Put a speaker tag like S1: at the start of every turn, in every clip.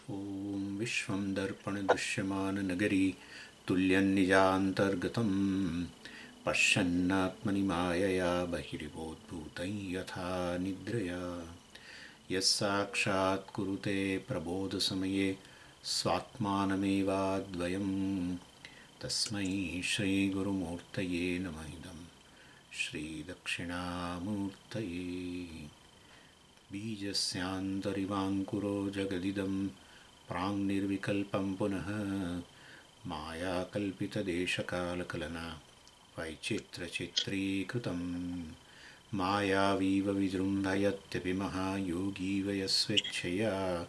S1: Om Vishwam Darpan Drishyamana Nagari Tulyan Nijantargatam Pashyannatmani Mayaya Bahiribodbhutai Yatha Nidraya Yasakshat Kurute Prabodha Samaye Swatmanameva Dvayam Tasmai Shri Guru Murtaye Namahidam Shri Dakshinamurtaye Bijasyantarivāṅkuro Jagadidam Prāṅ Nirvikalpam Punaha Maya Kalpita Deshakalakalana Vaichitra Chitri Krutam Maya Viva Vijrumbhayatyapimaha Yogi Vayasvechaya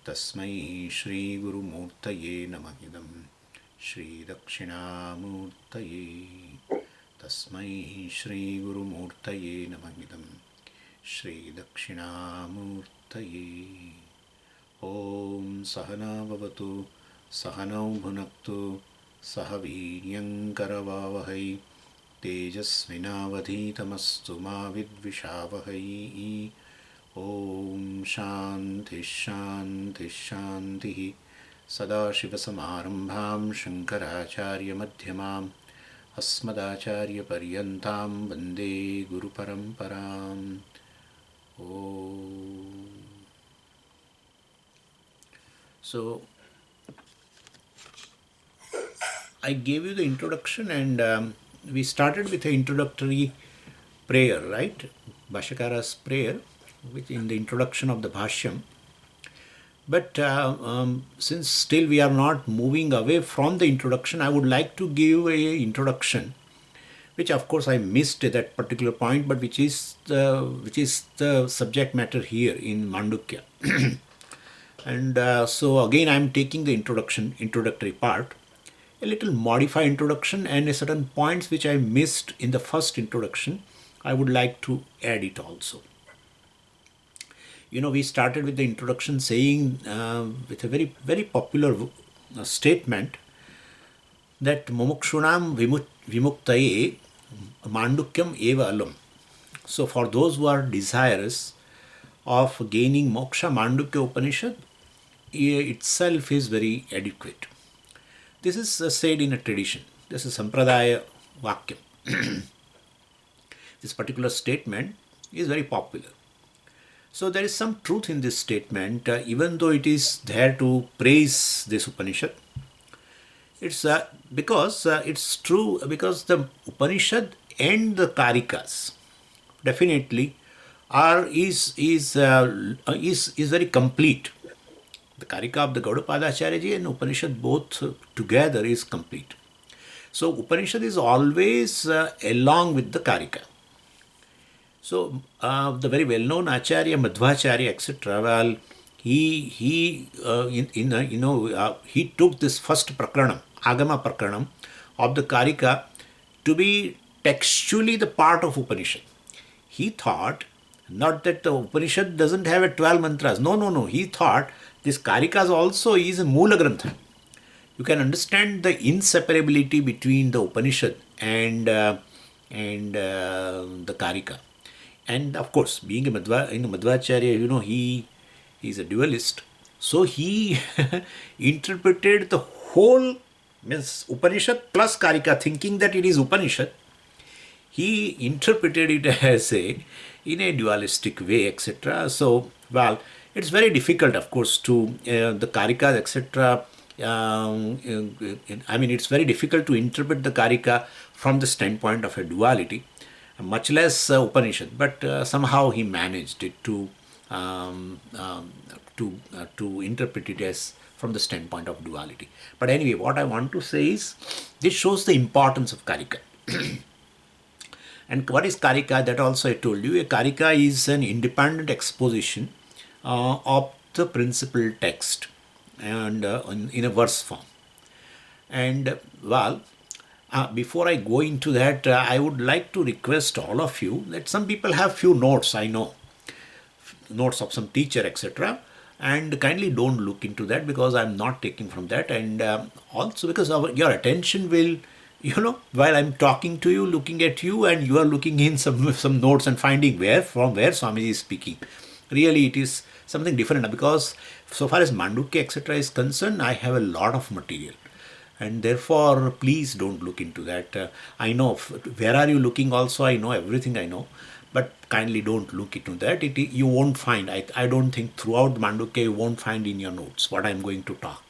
S1: Tasmai Shri Guru Murtaye Namahidam Shri Dakshinamurtaye Tasmai Shri Guru Murtaye Namahidam Shri Dakshinamurtaye. Om Sahana Bhavatu Sahanau Bhunaktu Sahaviryan Karavavahai Tejasvinavadhitamastu ma vidvishavahai. Om Shanti Shanti Shanti Sadashiva Samarambham Shankaracharya Madhyamam Asmadacharya Paryantam Vande Guru Paramparam. So, I gave you the introduction and we started with an introductory prayer, right? Bhashyakara's prayer, which in the introduction of the Bhashyam. But since still we are not moving away from the introduction, I would like to give an introduction, which of course I missed at that particular point, but which is the subject matter here in Mandukya. And so again I am taking the introductory part, a little modified introduction, and a certain points which I missed in the first introduction, I would like to add it also. We started with the introduction saying with a very, very popular statement that Mumukshunam Vimuktaye Mandukyam Eva Alam. So for those who are desirous of gaining moksha, Mandukya Upanishad itself is very adequate. This is said in a tradition. This is Sampradaya Vakyam. This particular statement is very popular. So there is some truth in this statement, even though it is there to praise this Upanishad. It's because it's true, because the Upanishad and the Kārikas definitely is very complete. The Kārikā of the Gaudapada Acharya and Upanishad both together is complete. So Upanishad is always along with the Kārikā. So the very well-known Acharya, Madhvacharya, etc. Well, he took this first prakranam, Āgama prakranam of the Kārikā to be textually the part of Upanishad. He thought not that the Upanishad doesn't have a 12 mantras. No. He thought this Kārikā also is a Moola Grantha. You can understand the inseparability between the Upanishad and the Kārikā. And of course, being a Madhvacharya, he is a dualist. So he interpreted the whole Upanishad plus Kārikā, thinking that it is Upanishad. He interpreted it as in a dualistic way, etc. So, well, it's very difficult, of course, to the Kārikā, etc. It's very difficult to interpret the Kārikā from the standpoint of a duality, much less Upanishad. But somehow he managed it to interpret it as from the standpoint of duality. But anyway, what I want to say is this shows the importance of Kārikā. And what is Kārikā? That also I told you. A Kārikā is an independent exposition of the principal text and in a verse form. And well, before I go into that, I would like to request all of you that some people have few notes, I know, notes of some teacher, etc. And kindly don't look into that, because I'm not taking from that. And also because your attention will, while I'm talking to you, looking at you, and you are looking in some notes and finding from where Swamiji is speaking. Really, it is something different, because so far as Mandukya etc. is concerned, I have a lot of material. And therefore, please don't look into that. I know, where are you looking also, I know everything I know. But kindly don't look into that. You won't find, I don't think throughout Mandukya you won't find in your notes what I'm going to talk.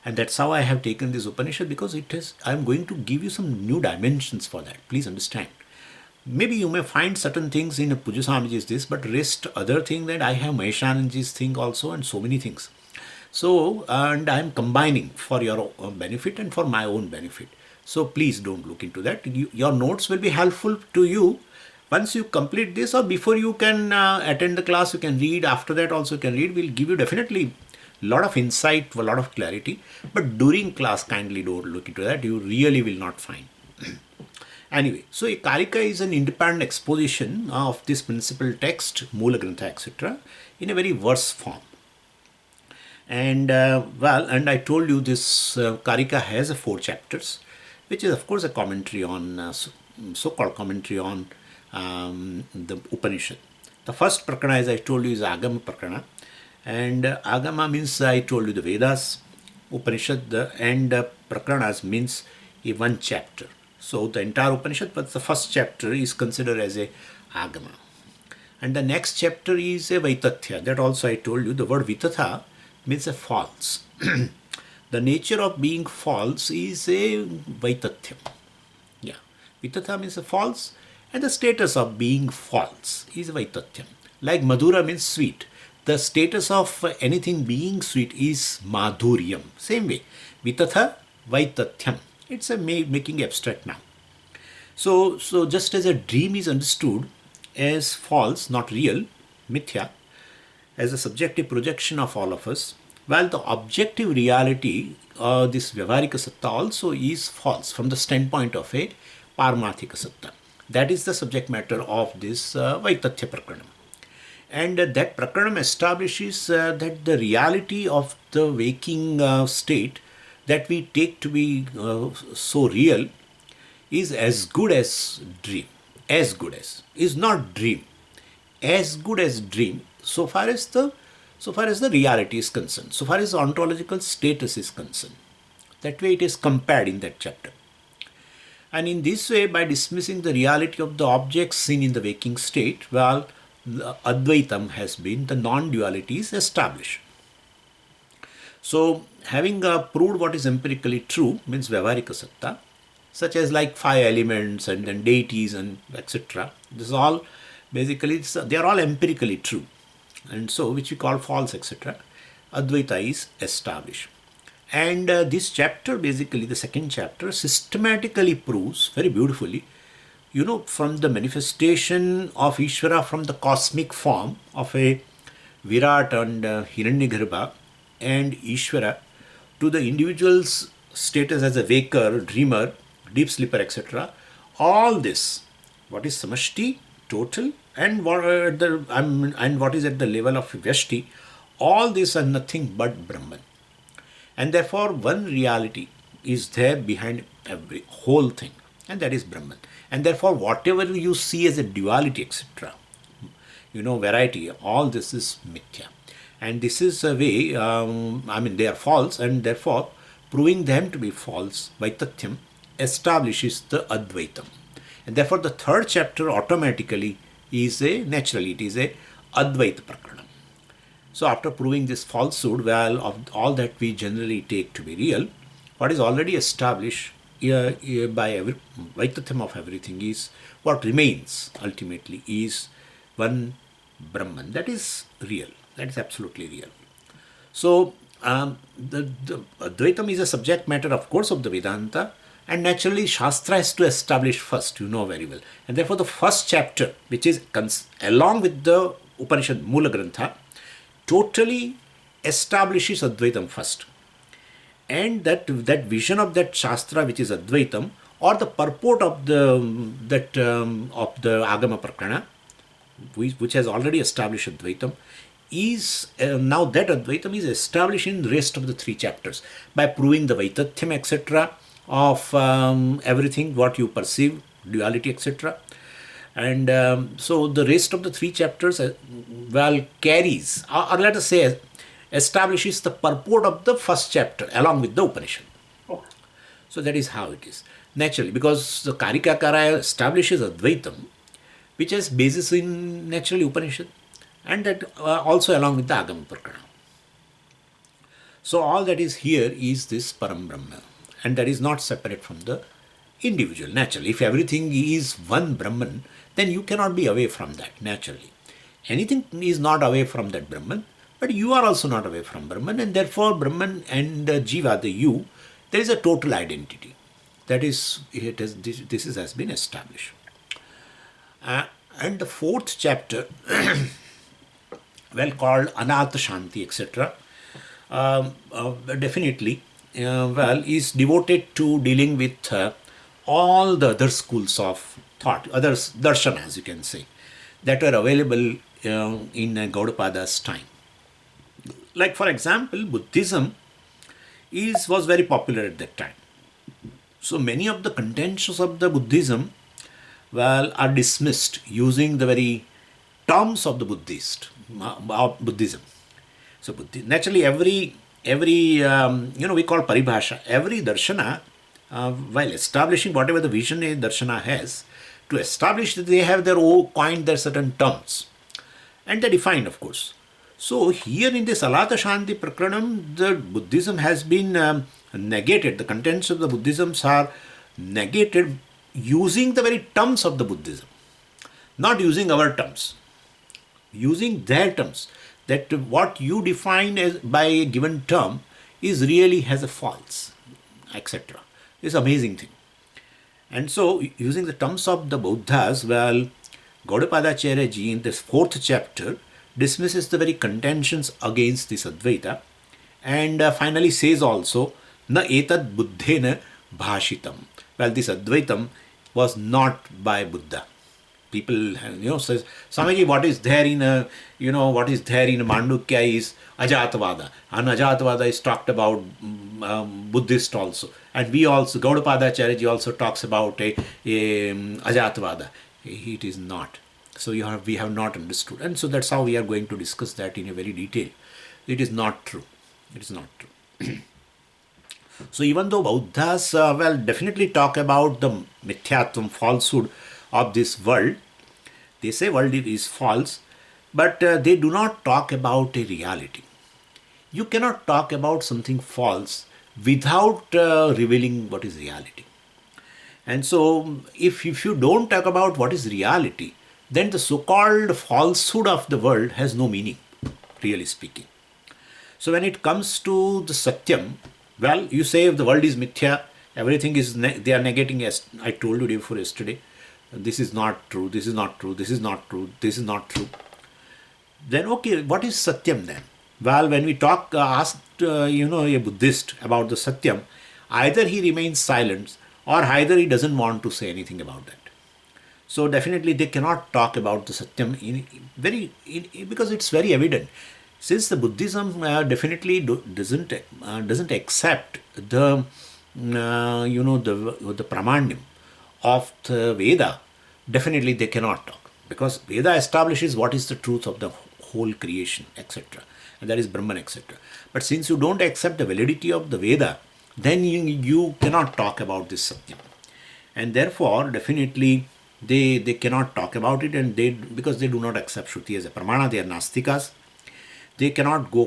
S1: And that's how I have taken this Upanishad, because I'm going to give you some new dimensions for that. Please understand. Maybe you may find certain things in Puja Swamiji's this, but rest other thing that I have Maheshananji's thing also, and so many things. So, and I'm combining for your own benefit and for my own benefit. So please don't look into that. Your notes will be helpful to you. Once you complete this, or before you can attend the class, you can read. After that also you can read. We'll give you definitely a lot of insight, a lot of clarity. But during class, kindly don't look into that. You really will not find. Anyway, so a Kārikā is an independent exposition of this principal text, Moola Grantha, etc., in a very verse form. And and I told you this Kārikā has 4 chapters, which is of course a commentary on, so-called commentary on the Upanishad. The first Prakarana, as I told you, is Āgama Prakarana. And Āgama means, I told you, the Vedas, Upanishad, and Prakaranas means a one chapter. So the entire Upanishad, but the first chapter is considered as a Āgama. And the next chapter is a Vaitathya. That also I told you, the word Vitatha means a false. The nature of being false is a Vaitathya. Yeah, Vitatha means a false, and the status of being false is Vaitathya. Like Madhura means sweet. The status of anything being sweet is Madhuryam. Same way, Vitatha, Vaitathyam. It's a making abstract now. So just as a dream is understood as false, not real, mithya, as a subjective projection of all of us, while the objective reality, this Vyavharika Satta also is false from the standpoint of a Paramathika Satta. That is the subject matter of this Vaitathya Prakaranam. And that Prakaranam establishes that the reality of the waking state that we take to be so real is as good as dream. As good as. Is not dream. As good as dream, so far as the reality is concerned, so far as the ontological status is concerned. That way it is compared in that chapter. And in this way, by dismissing the reality of the objects seen in the waking state, well, the Advaitam has been, the non-duality is established. So, having proved what is empirically true, means Vyavharika Satta, such as like 5 elements and then deities and etc. This is all basically, they are all empirically true. And so, which we call false, etc. Advaita is established. And this chapter, basically the second chapter, systematically proves very beautifully, from the manifestation of Ishvara from the cosmic form of a Virat and Hiranyagarbha and Ishvara to the individual's status as a waker, dreamer, deep sleeper, etc. All this, what is Samashti, total, and what is at the level of Vyashti, all these are nothing but Brahman. And therefore, one reality is there behind every whole thing, and that is Brahman. And therefore, whatever you see as a duality, etc., variety, all this is mithya. And this is a way, they are false, and therefore, proving them to be false, Vaitatyam establishes the Advaitam. And therefore, the third chapter automatically is it is a Advaita Prakaranam. So, after proving this falsehood, well, of all that we generally take to be real, what is already established by Vaitatyam of everything is what remains ultimately is one Brahman. That is real. That is absolutely real. So, the Advaitam is a subject matter, of course, of the Vedanta, and naturally Shastra has to establish first, very well. And therefore, the first chapter, which is along with the Upanishad Moola Grantha, totally establishes Advaitam first. And that vision of that Shastra, which is Advaitam, or the purport of the Āgama Prakarana, which has already established Advaitam, is now that Advaitam is established in the rest of the 3 chapters by proving the Vaitatyam, etc., of everything what you perceive, duality, etc. And so the rest of the 3 chapters, carries, or let us say, establishes the purport of the first chapter along with the Upanishad.
S2: Oh.
S1: So that is how it is. Naturally, because the Kārikā establishes Advaitam, which has basis in naturally Upanishad, and that also along with the Āgama Prakarana. So all that is here is this Param Brahma, and that is not separate from the individual. Naturally, if everything is one Brahman, then you cannot be away from that, naturally. Anything is not away from that Brahman, but you are also not away from Brahman, and therefore Brahman and Jiva, the you, there is a total identity. That is, this has been established. And the fourth chapter, well called Alāta Śānti, etc., definitely, is devoted to dealing with all the other schools of thought, other darshanas, you can say, that were available in Gaudapada's time. Like, for example, Buddhism was very popular at that time. So many of the contentions of the Buddhism, are dismissed using the very terms of the Buddhism. So naturally, every we call paribhasha. Every darshana, while establishing whatever the vision a darshana has, to establish that they have their own coined their certain terms, and they're defined, of course. So here in this Alāta Śānti Prakaranam, the Buddhism has been negated. The contents of the Buddhisms are negated using the very terms of the Buddhism, not using our terms, using their terms. That what you define as by a given term is really has a false, etc. It's an amazing thing. And so, using the terms of the Buddhas, Gaudapada Ji in this fourth chapter dismisses the very contentions against this Advaita, and finally says also, na etad buddhena bhashitam. Well, this Advaitam was not by Buddha. People, says, Swamiji, what is there in Mandukya is Ajātavāda, and Ajātavāda is talked about Buddhist also, and we also, Gaudapada Ji also talks about Ajātavāda. It is not. So we have not understood, and so that's how we are going to discuss that in a very detail. It is not true. It is not true. So even though Buddhas definitely talk about the mithyatvam, falsehood of this world, they say world is false, but they do not talk about a reality. You cannot talk about something false without revealing what is reality. And so if you don't talk about what is reality, then the so-called falsehood of the world has no meaning, really speaking. So when it comes to the Satyam, you say if the world is mithya, everything is, they are negating, as I told you before yesterday, this is not true, this is not true, this is not true, this is not true. Then okay, what is Satyam then? When we ask a Buddhist about the Satyam, either he remains silent or either he doesn't want to say anything about that. So definitely they cannot talk about the Satyam because it's very evident. Since the Buddhism definitely doesn't accept the the Pramanyam of the Veda, definitely they cannot talk, because Veda establishes what is the truth of the whole creation, etc., and that is Brahman, etc. But since you don't accept the validity of the Veda, then you cannot talk about this Satyam, and therefore definitely they cannot talk about it, and because they do not accept Shruti as a Pramana, they are Nastikas. They cannot go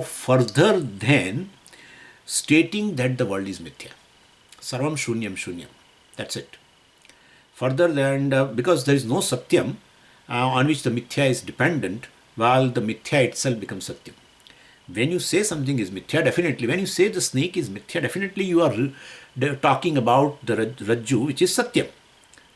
S1: further than stating that the world is mithya. Sarvam shunyam shunyam. That's it. Further than, because there is no Satyam on which the mithya is dependent, while the mithya itself becomes Satyam. When you say something is mithya, definitely, when you say the snake is mithya, definitely you are talking about the Rajju, which is Satyam.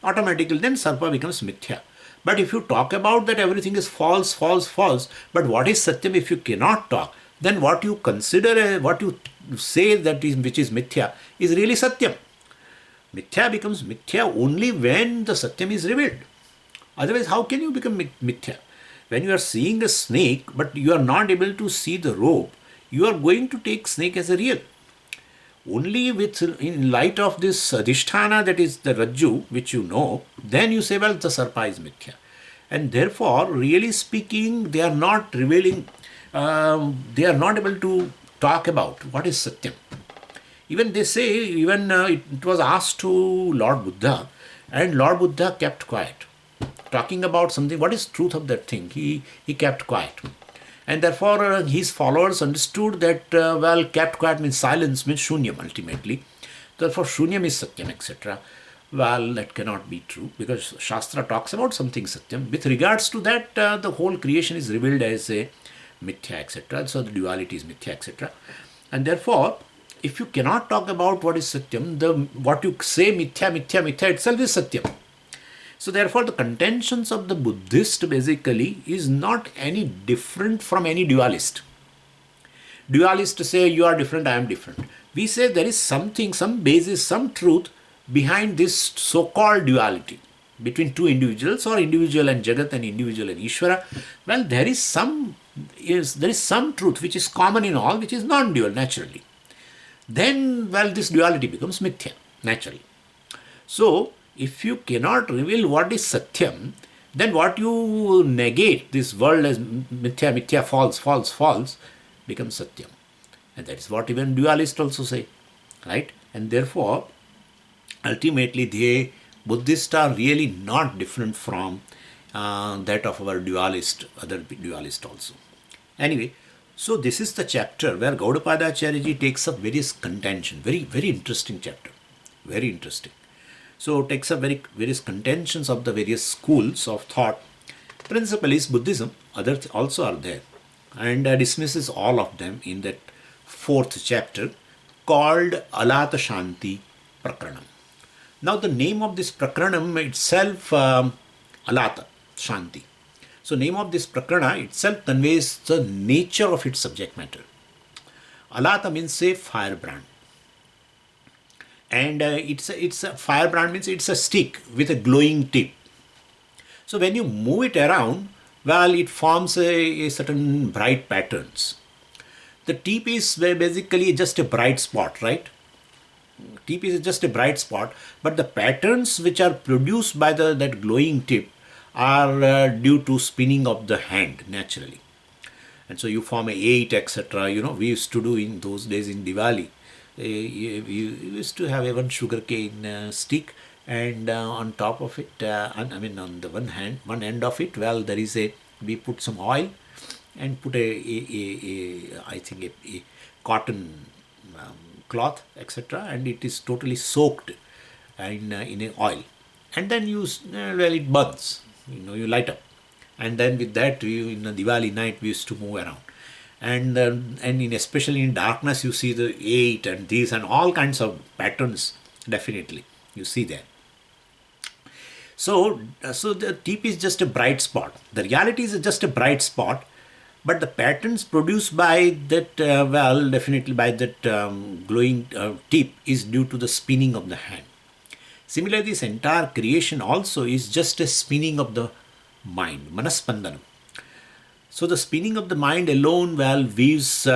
S1: Automatically, then Sarpa becomes mithya. But if you talk about that everything is false, false, false, but what is Satyam if you cannot talk, then what you consider, what you say that is, which is mithya, is really Satyam. Mithya becomes mithya only when the Satyam is revealed. Otherwise, how can you become mithya? When you are seeing a snake, but you are not able to see the rope, you are going to take snake as a real. Only in light of this adhisthana, that is the Rajju, which you know, then you say, the Sarpa is mithya. And therefore, really speaking, they are not revealing, they are not able to talk about what is Satyam. Even they say, even it was asked to Lord Buddha, and Lord Buddha kept quiet. Talking about something, what is truth of that thing? He kept quiet. And therefore his followers understood that, kept quiet means silence, means shunyam ultimately. Therefore shunyam is Satyam, etc. Well, that cannot be true, because Shastra talks about something Satyam. With regards to that, the whole creation is revealed as a mithya, etc. So the duality is mithya, etc. And therefore, if you cannot talk about what is Satyam, what you say mithya, mithya, mithya itself is Satyam. So therefore, the contentions of the Buddhist basically is not any different from any dualist. Dualists say you are different, I am different. We say there is something, some basis, some truth behind this so-called duality between two individuals, or individual and Jagat and individual and Ishvara. Well, there is some truth which is common in all, which is non-dual naturally. Then, this duality becomes mithya, naturally. So, if you cannot reveal what is Satyam, then what you negate, this world as mithya, mithya, false, false, false, becomes Satyam. And that is what even dualists also say, right? And therefore, ultimately, Buddhists are really not different from that of our other dualists also. Anyway, so this is the chapter where Gaudapada Acharya takes up various contention. Very, very interesting chapter. Very interesting. So takes up various contentions of the various schools of thought. Principle is Buddhism. Others also are there. And dismisses all of them in that 4th chapter called Alāta Śānti Prakranam. Now the name of this Prakranam itself, Alāta Śānti. So name of this Prakrana itself conveys the nature of its subject matter. Alāta means, say, firebrand. And it's a firebrand means it's a stick with a glowing tip. So when you move it around, it forms a certain bright patterns. The tip is basically just a bright spot, right? Tip is just a bright spot, but the patterns which are produced by that glowing tip are due to spinning of the hand naturally. And so you form a 8, etc. We used to do in those days in Diwali. We used to have one sugarcane stick, and on top of it, on the one end of it, there is we put some oil and put I think a cotton cloth, etc. And it is totally soaked in a oil. And then it burns. You light up, and then with that, in a Diwali night we used to move around, and especially in darkness you see the 8 and these and all kinds of patterns. Definitely, you see there. So the tip is just a bright spot. The reality is just a bright spot, but the patterns produced by that, definitely by that glowing tip is due to the spinning of the hand. Similarly, this entire creation also is just a spinning of the mind, manaspandanam. So the spinning of the mind alone weaves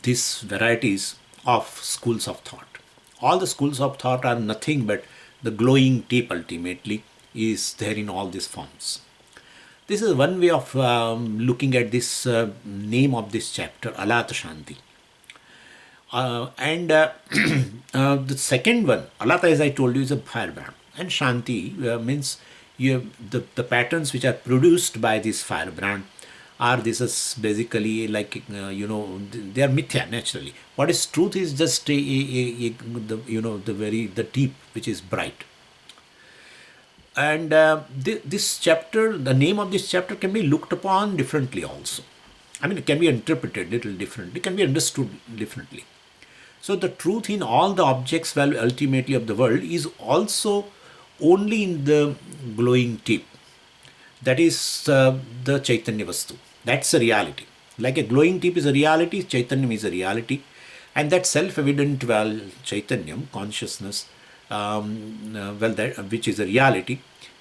S1: these varieties of schools of thought. All the schools of thought are nothing but the glowing tip ultimately is there in all these forms. This is one way of looking at this name of this chapter, Alāta Śānti. The second one, Alāta, as I told you, is a firebrand. And Śānti means the patterns which are produced by this firebrand this is basically like, they are mithya naturally. What is truth is just the tip which is bright. And this chapter, the name of this chapter can be looked upon differently also. It can be interpreted a little differently, it can be understood differently. So the truth in all the objects, ultimately of the world, is also only in the glowing tip. That is the Chaitanya Vastu. That's a reality. Like a glowing tip is a reality, Chaitanyam is a reality. And that self-evident, Chaitanyam, consciousness, which is a reality,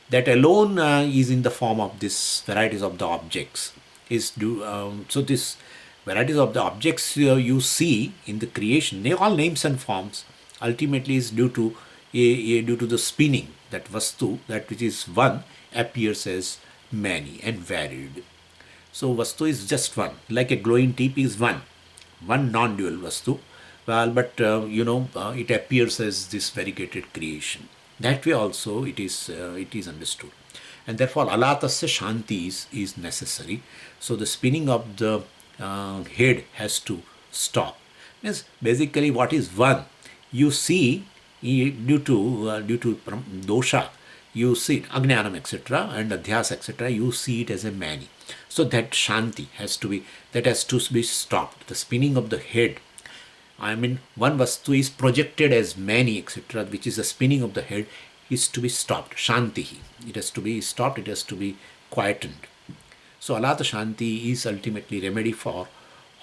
S1: that alone is in the form of these varieties of the objects. So this varieties of the objects you see in the creation, they all names and forms, ultimately is due to the spinning. That vastu, that which is one, appears as many and varied. So Vastu is just one, like a glowing tip is one non-dual Vastu. Well, but it appears as this variegated creation. That way also it is understood, and therefore Alāta Śānti is necessary. So the spinning of the head has to stop. Means basically what is one, you see due to dosha, you see it, ajnanam etc. and adhyas etc. You see it as a many. So that shanti has to be stopped. The spinning of the head. I mean, one vastu is projected as many etc. which is the spinning of the head is to be stopped. Shantihi. It has to be stopped. It has to be quietened. So Alāta Śānti is ultimately remedy for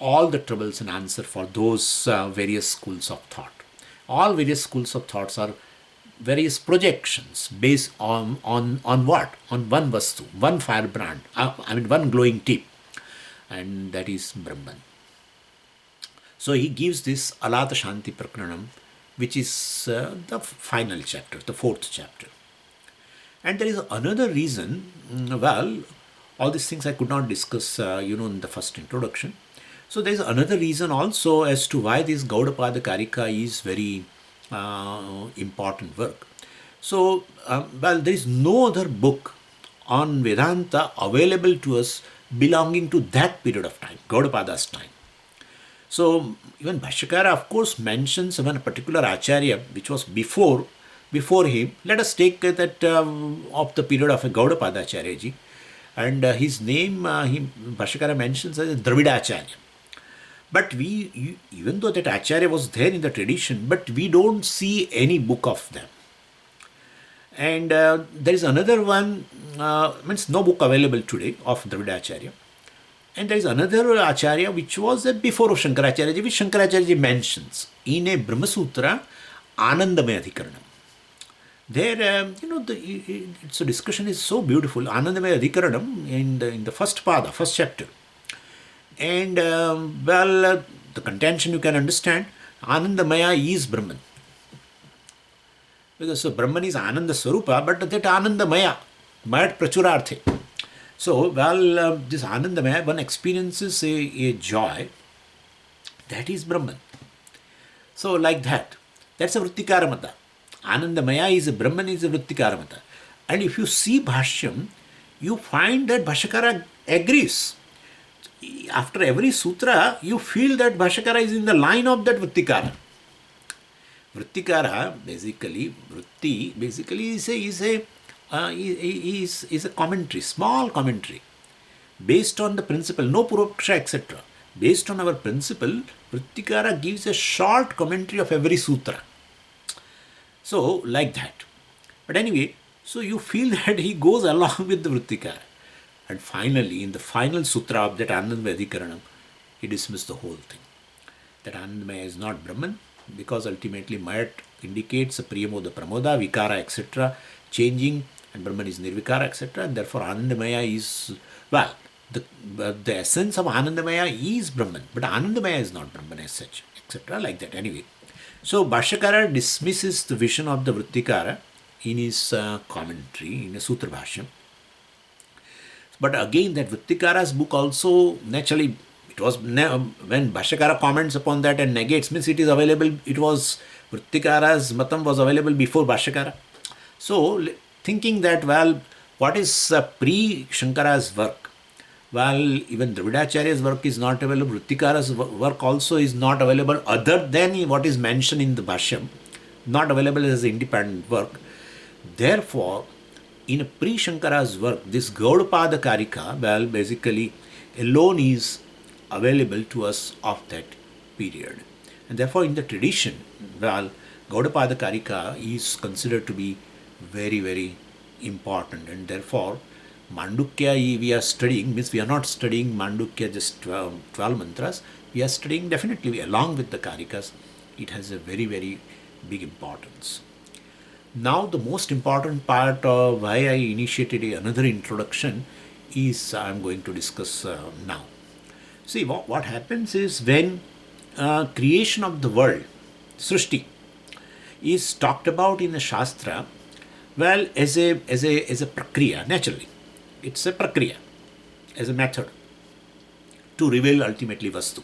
S1: all the troubles and answer for those various schools of thought. All various schools of thoughts are various projections based on what? On one vastu, one firebrand, one glowing tip, and that is Brahman. So he gives this Alāta Śānti Prakranam, which is the final chapter, the fourth chapter. And there is another reason, all these things I could not discuss, in the first introduction. So there is another reason also as to why this Gaudapada Kārikā is very important work. So, there is no other book on Vedanta available to us belonging to that period of time, Gaudapada's time. So, even Bhashyakara, of course, mentions one particular Acharya, which was before him. Let us take that of the period of Gaudapada Acharyaji. And his name, Bhashyakara mentions as Dravidacharya. But even though that Acharya was there in the tradition, but we don't see any book of them. And there is another one, means no book available today of Dravidacharya. And there is another Acharya which was before Shankaracharya, which Shankaracharya mentions in a Brahma Sutra, Anandamaya Adhikaranam. There, its discussion is so beautiful. Anandamaya Adhikaranam in the first pada, first chapter. And the contention you can understand, Anandamaya is Brahman. Because so Brahman is Ananda Swarupa, but that Anandamaya, Mayat Prachurarthe. So, this Anandamaya, one experiences a joy, that is Brahman. So, like that. That's a Vrittikaramata. Anandamaya is a Brahman, is a Vrittikaramata. And if you see Bhashyam, you find that Bhashyakara agrees. After every sutra, you feel that Bhashyakara is in the line of that Vrittikara. Vrittikara, basically, Vritti, basically is a commentary, small commentary, based on the principle, no Purvaksha, etc. Based on our principle, Vrittikara gives a short commentary of every sutra. So, like that. But anyway, so you feel that he goes along with the Vrittikara. And finally, in the final sutra of that Anandamaya Adhikaranam, he dismissed the whole thing. That Anandamaya is not Brahman, because ultimately Mayat indicates a Priyamoda, Pramoda, Vikara, etc., changing, and Brahman is Nirvikara, etc., and therefore Anandamaya is, the essence of Anandamaya is Brahman, but Anandamaya is not Brahman as such, etc., like that. Anyway, so Bhashyakara dismisses the vision of the Vrittikara in his commentary, in a Sutra Bhashyam. But again, that Vrittikara's book also, naturally, it was, when Bhashyakara comments upon that and negates, means it is available, it was, Vrittikara's Matam was available before Bhashyakara. So, thinking that, what is pre-Śaṅkara's work? Even Dravidacharya's work is not available, Vrittikara's work also is not available, other than what is mentioned in the Bhashyam, not available as an independent work. Therefore, in a pre-Śaṅkara's work, this Gaudapada Kārikā, basically alone is available to us of that period. And therefore, in the tradition, Gaudapada Kārikā is considered to be very, very important. And therefore, Mandukya we are studying, means we are not studying Mandukya just 12 mantras, we are studying definitely along with the Kārikas. It has a very, very big importance. Now, the most important part of why I initiated another introduction is I am going to discuss now. See, what happens is when creation of the world, Sṛiṣṭi, is talked about in the Shastra, as a prakriya, naturally. It's a prakriya, as a method. to reveal ultimately Vastu.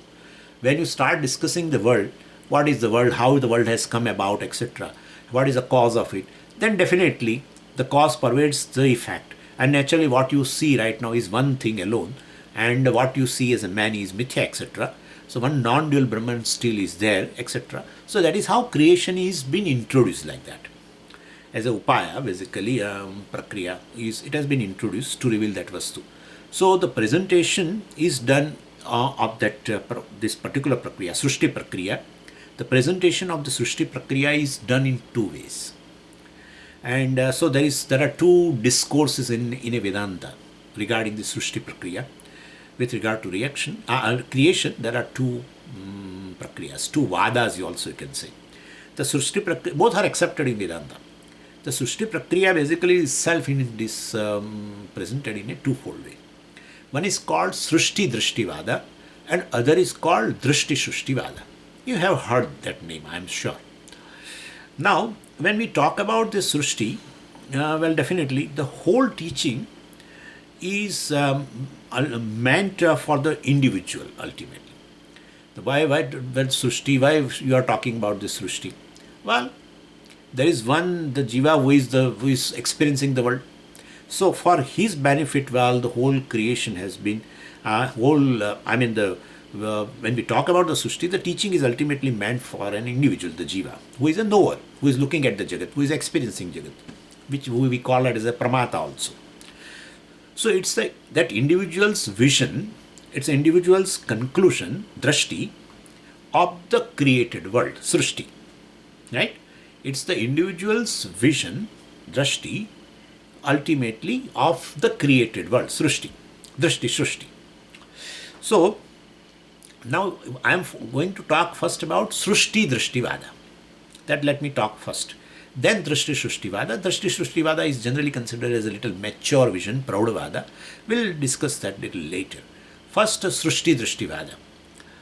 S1: When you start discussing the world, what is the world, how the world has come about, etc., what is the cause of it, then definitely the cause pervades the effect. And naturally what you see right now is one thing alone, and what you see as a many is mithya, etc. So one non-dual Brahman still is there, etc. So that is how creation is being introduced like that. As a upaya, basically, prakriya, it has been introduced to reveal that Vastu. So the presentation is done of that this particular prakriya, Sṛiṣṭi prakriya. The presentation of the Sṛiṣṭi prakriya is done in two ways. And so there are two discourses in a Vedanta regarding the Sṛiṣṭi prakriya. With regard to creation, there are two prakriyas, two vadas you can say. The Sṛiṣṭi prakriya, both are accepted in Vedanta. The Sṛiṣṭi prakriya basically is self in this presented in a twofold way. One is called Sṛiṣṭi-Dṛiṣṭi-vāda and other is called Dṛiṣṭi-Sṛiṣṭi-vāda. You have heard that name, I am sure. Now, when we talk about the Sṛiṣṭi, well, definitely the whole teaching is meant for the individual ultimately. Why Sṛiṣṭi? Why you are talking about this Sṛiṣṭi? Well, there is one, the jiva, who is experiencing the world. So for his benefit, well, the whole creation has been when we talk about the Sṛiṣṭi, the teaching is ultimately meant for an individual, the jiva, who is a knower, who is looking at the jagat, who is experiencing jagat, who we call it as a pramata also. So it's that individual's vision, it's an individual's conclusion, drashti, of the created world, Sṛiṣṭi, right? It's the individual's vision, drashti, ultimately of the created world, Sṛiṣṭi, Dṛiṣṭi-Sṛiṣṭi. So now I am going to talk first about Sṛiṣṭi-Dṛiṣṭi-vāda. That let me talk first. Then Dṛiṣṭi-Sṛiṣṭi-vāda. Dṛiṣṭi-Sṛiṣṭi-vāda is generally considered as a little mature vision, Praudavada. We'll discuss that little later. First, Sṛiṣṭi-Dṛiṣṭi-vāda.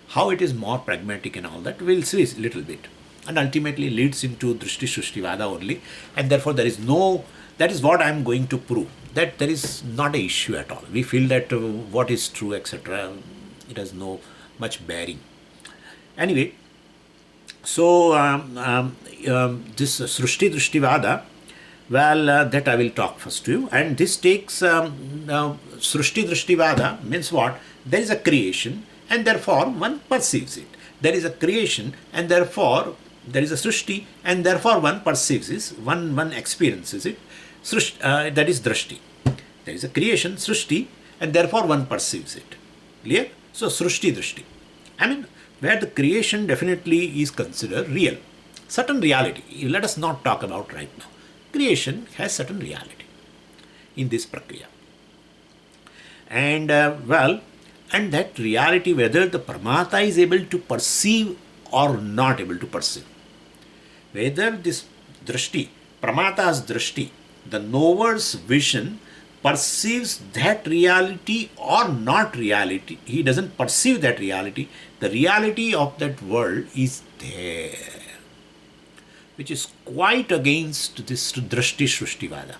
S1: How it is more pragmatic and all that, we'll see a little bit. And ultimately leads into Dṛiṣṭi-Sṛiṣṭi-vāda only. And therefore that is what I am going to prove. That there is not an issue at all. We feel that what is true, etc., it has no much bearing. Anyway, so this Sṛiṣṭi-Dṛiṣṭi-vāda, well, that I will talk first to you. And this takes Sṛiṣṭi-Dṛiṣṭi-vāda means what? There is a creation and therefore one perceives it. There is a creation and therefore there is a Sṛiṣṭi and therefore one perceives it, one experiences it. That is Drashti. There is a creation, Sṛiṣṭi, and therefore one perceives it. Clear? So Sṛiṣṭi-Dṛiṣṭi. Where the creation definitely is considered real. Certain reality. Let us not talk about right now. Creation has certain reality in this prakriya. And and that reality, whether the Parmata is able to perceive or not able to perceive. Whether this Drashti, Pramata's Drashti, the knower's vision, perceives that reality or not reality. He doesn't perceive that reality. The reality of that world is there, which is quite against this Dṛiṣṭi-Sṛiṣṭi-vāda.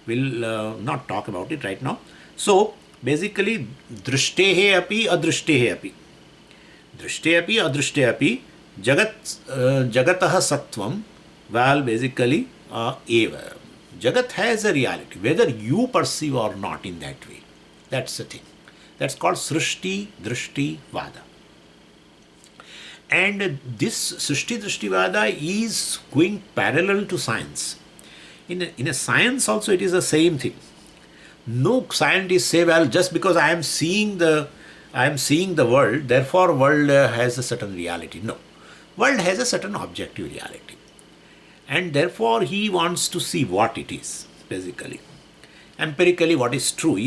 S1: We'll not talk about it right now. So basically, Drishte api adrishte api. Drishte api adrishte api jagatah sattvam, well, basically eva. Jagat has a reality, whether you perceive or not in that way. That's the thing. That's called Sṛiṣṭi-Dṛiṣṭi-vāda. And this Sṛiṣṭi-Dṛiṣṭi-vāda is going parallel to science. In a science also it is the same thing. No scientists say, well, just because I am seeing the world, therefore world has a certain reality. No. World has a certain objective reality. And therefore he wants to see what it is, basically. Empirically what is true,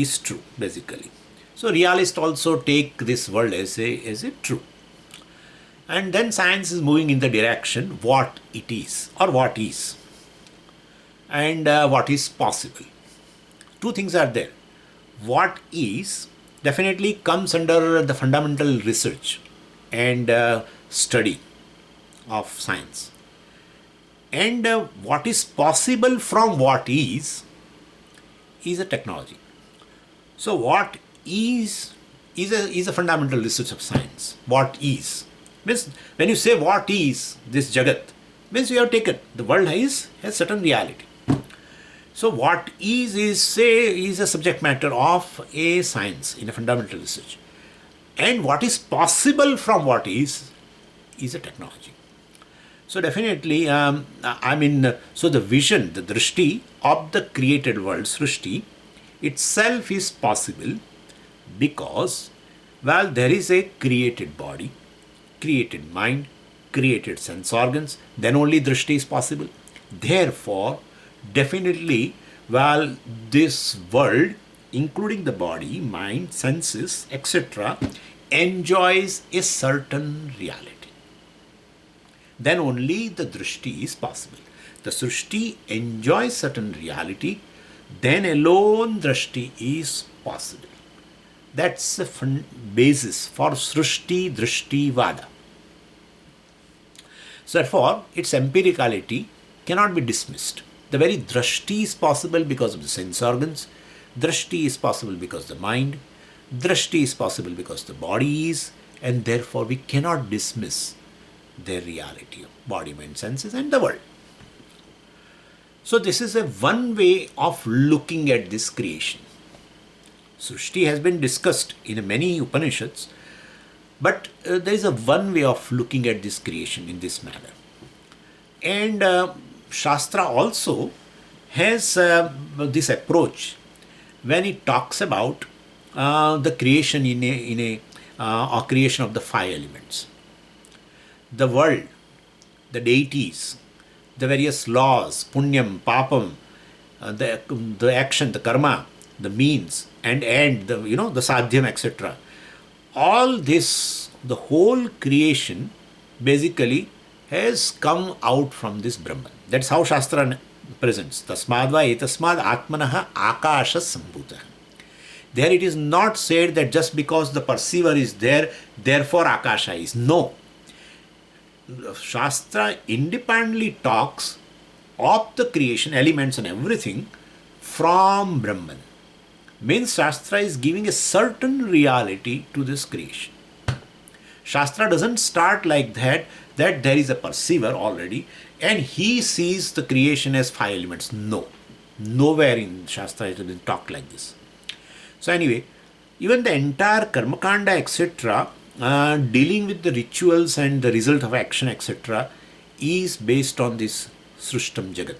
S1: basically. So realists also take this world as a true. And then science is moving in the direction what it is or what is. And what is possible. Two things are there. What is definitely comes under the fundamental research and study of science. And what is possible from what is a technology. So what is is a fundamental research of science. What is? Means when you say what is this Jagat, means you have taken the world has certain reality. So what is a subject matter of a science in a fundamental research. And what is possible from what is a technology. So definitely, so the vision, the Dṛiṣṭi of the created world, Sṛiṣṭi, itself is possible because, well, there is a created body, created mind, created sense organs, then only Dṛiṣṭi is possible. Therefore, definitely, well, this world, including the body, mind, senses, etc., enjoys a certain reality. Then only the Dṛiṣṭi is possible. The Sṛiṣṭi enjoys certain reality, then alone Dṛiṣṭi is possible. That's the basis for Sṛiṣṭi-Dṛiṣṭi-vāda. So therefore, its empiricality cannot be dismissed. The very Dṛiṣṭi is possible because of the sense organs, Dṛiṣṭi is possible because of the mind, Dṛiṣṭi is possible because the body is, and therefore we cannot dismiss their reality of body, mind, senses and the world. So this is a one way of looking at this creation. Sṛiṣṭi has been discussed in many Upanishads, but there is a one way of looking at this creation in this manner. And Shastra also has this approach when it talks about the creation or creation of the five elements. The world, the deities, the various laws, punyam, papam, the action, the karma, the means, and the sadhyam, etc. All this, the whole creation basically has come out from this Brahman. That's how Shastra presents. Tasmadva etasmad atmanaha akasha sambhutah. There it is not said that just because the perceiver is there, therefore Akasha is. No. Shastra independently talks of the creation, elements and everything from Brahman. Means Shastra is giving a certain reality to this creation. Shastra doesn't start like that there is a perceiver already and he sees the creation as five elements. No. Nowhere in Shastra it doesn't talk like this. So anyway, even the entire karmakāṇḍa, etc., dealing with the rituals and the result of action, etc., is based on this Sṛiṣṭam Jagat.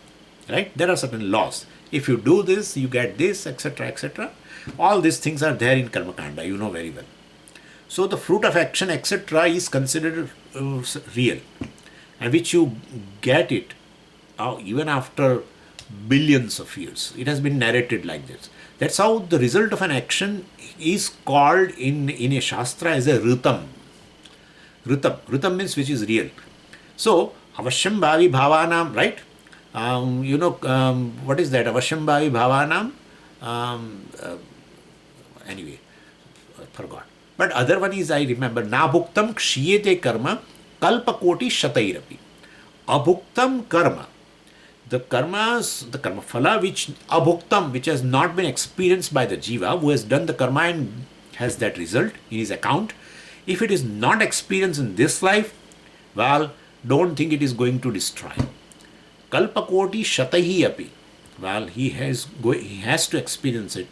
S1: Right? There are certain laws. If you do this, you get this, etc., etc. All these things are there in karmakāṇḍa, you know very well. So the fruit of action, etc., is considered real, and which you get it even after billions of years. It has been narrated like this. That's how the result of an action is called in a Shastra as a ritam. Ritam means which is real. So, avashyam bhavi bhavanam, right? What is that? Avashyam bhavi bhavanam? Anyway, I forgot. But other one is, I remember, nabhuktam kshiyete karma kalpakoti shatairapi. Abhuktam karma. The karmas, the karma phala, which abhuktam, which has not been experienced by the jiva, who has done the karma and has that result in his account. If it is not experienced in this life, well, don't think it is going to destroy. Kalpakoti shatahi api. Well, he has to experience it,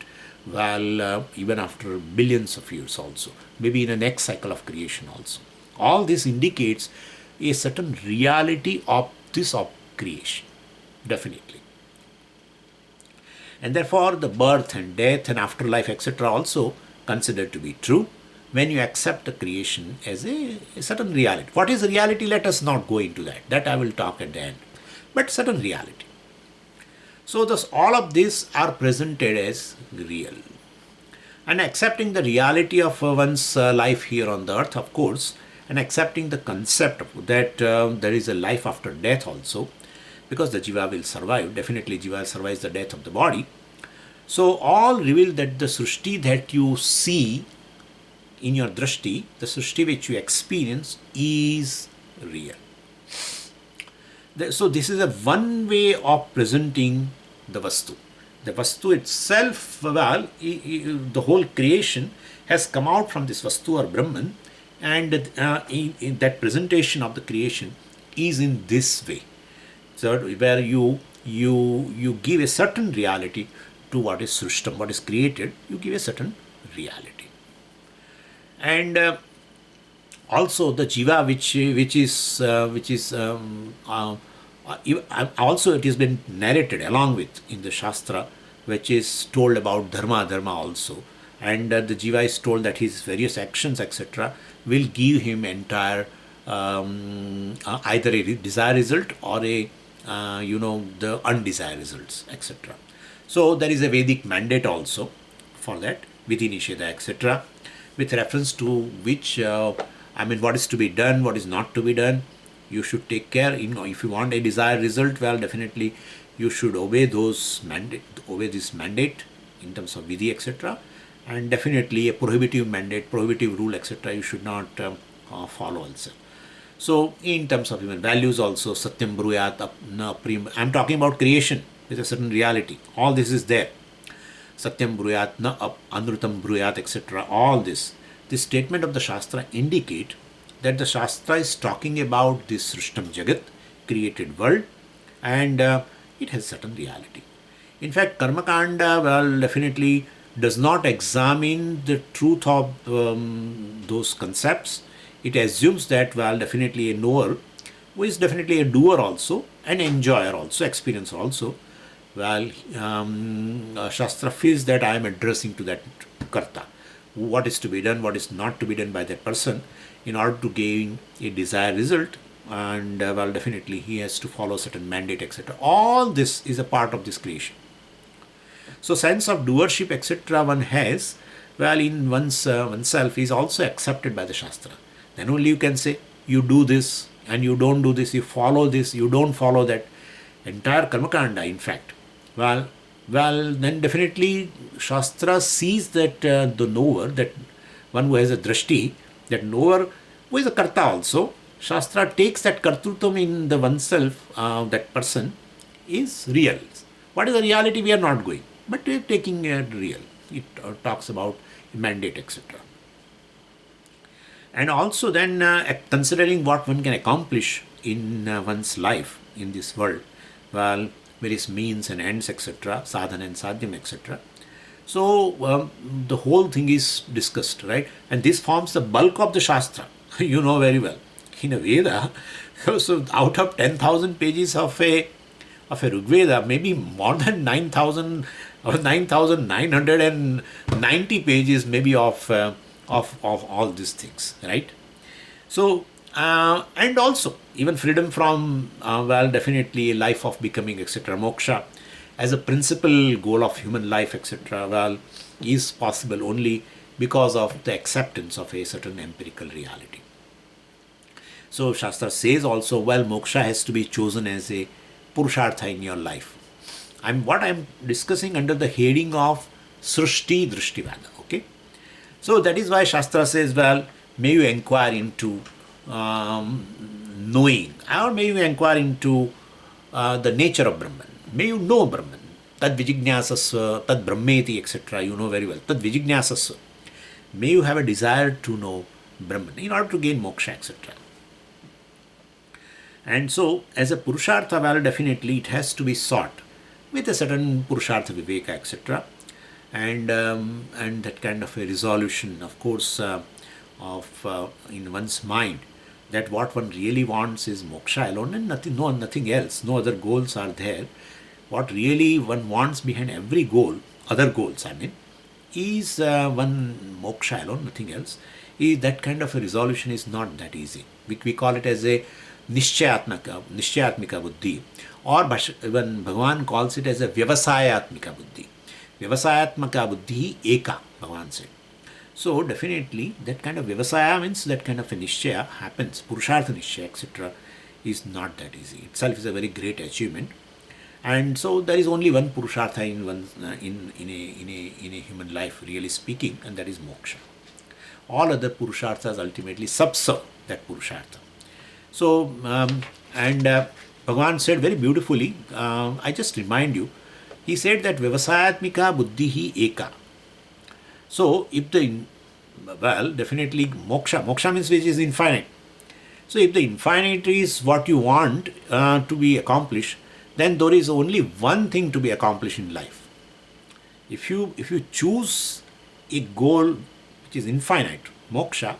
S1: well, even after billions of years also. Maybe in the next cycle of creation also. All this indicates a certain reality of this of creation. Definitely. And therefore the birth and death and afterlife, etc., also considered to be true when you accept the creation as a certain reality. What is reality? Let us not go into that. That I will talk at the end. But certain reality. So thus all of these are presented as real. And accepting the reality of one's life here on the earth, of course, and accepting the concept that there is a life after death also, because the jiva will survive. Definitely jiva survives the death of the body. So all reveal that the Sṛiṣṭi that you see in your Dṛiṣṭi, the Sṛiṣṭi which you experience, is real. So this is a one way of presenting the Vastu. The Vastu itself, well, the whole creation has come out from this Vastu or Brahman, and in that presentation of the creation is in this way. So where you give a certain reality to what is Sṛiṣṭam, what is created, you give a certain reality. And also the jiva, which is also it has been narrated along with in the shastra, which is told about dharma also, and the jiva is told that his various actions etc. will give him entire either a desired result or a the undesired results etc. So there is a Vedic mandate also for that, Vidhi Nisheda etc., with reference to which what is to be done, what is not to be done. You should take care. If you want a desired result, well, definitely you should obey this mandate in terms of vidhi etc. And definitely a prohibitive mandate, prohibitive rule etc. you should not follow also. So in terms of even values also, satyam bruyat na prim. I am talking about creation with a certain reality. All this is there. Satyam bruyat na anrutam bruyat etc. All this statement of the shastra indicate that the shastra is talking about this Sṛiṣṭam Jagat, created world, and it has certain reality. In fact, karmakāṇḍa, well, definitely does not examine the truth of those concepts. It assumes that, well, definitely a knower, who is definitely a doer also, an enjoyer also, experiencer also, well, Shastra feels that I am addressing to that karta. What is to be done, what is not to be done by that person in order to gain a desired result, and well, definitely he has to follow certain mandate etc. All this is a part of this creation. So sense of doership etc. one has, well, in oneself is also accepted by the Shastra. Then only you can say you do this and you don't do this, you follow this, you don't follow that. Entire karmakāṇḍa, in fact. Well, then definitely Shastra sees that the knower, that one who has a drishti, that knower who is a karta also, Shastra takes that kartrutvam in the oneself, that person is real. What is the reality? We are not going, but we are taking it real. It talks about mandate, etc. And also then considering what one can accomplish in one's life in this world, well, various means and ends, etc., sadhana and sadhyam, etc. So the whole thing is discussed, right? And this forms the bulk of the Shastra. You know very well. In a Veda, so out of 10,000 pages of a Rigveda, maybe more than 9,000 or 9,990 pages maybe of all these things, right? So and also even freedom from well, definitely a life of becoming, etc., moksha as a principal goal of human life, etc., well, is possible only because of the acceptance of a certain empirical reality. So Shastra says also, well, moksha has to be chosen as a purushartha in your life. What I'm discussing under the heading of Sṛiṣṭi-Dṛiṣṭi-vāda, okay? So that is why Shastra says, well, may you inquire into knowing, or may you inquire into the nature of Brahman. May you know Brahman. Tad vijñāsasva, tad brahmeti, etc. You know very well. Tad vijñāsasva. May you have a desire to know Brahman in order to gain moksha, etc. And so, as a purushartha, well, definitely it has to be sought with a certain purushartha viveka, etc. And that kind of a resolution, of course, in one's mind, that what one really wants is moksha alone and nothing else. No other goals are there. What really one wants behind every goal, other goals, is one moksha alone, nothing else. That kind of a resolution is not that easy. We call it as a nishchayatmika buddhi, or even Bhagavan calls it as a vyavasayatmika buddhi. Vyavasayatmika buddhi eka, Bhagavan said. So definitely that kind of vyavasaya means that kind of a nishchaya happens, purushartha nishchaya, etc. is not that easy. Itself is a very great achievement. And so there is only one purushartha in a human life, really speaking, and that is moksha. All other purusharthas ultimately subserve that purushartha. So Bhagavan said very beautifully, I just remind you, he said that vyavasayatmika buddhihi eka. So if the Well, definitely moksha. Moksha means which is infinite. So if the infinite is what you want to be accomplished, then there is only one thing to be accomplished in life. If you choose a goal which is infinite, moksha,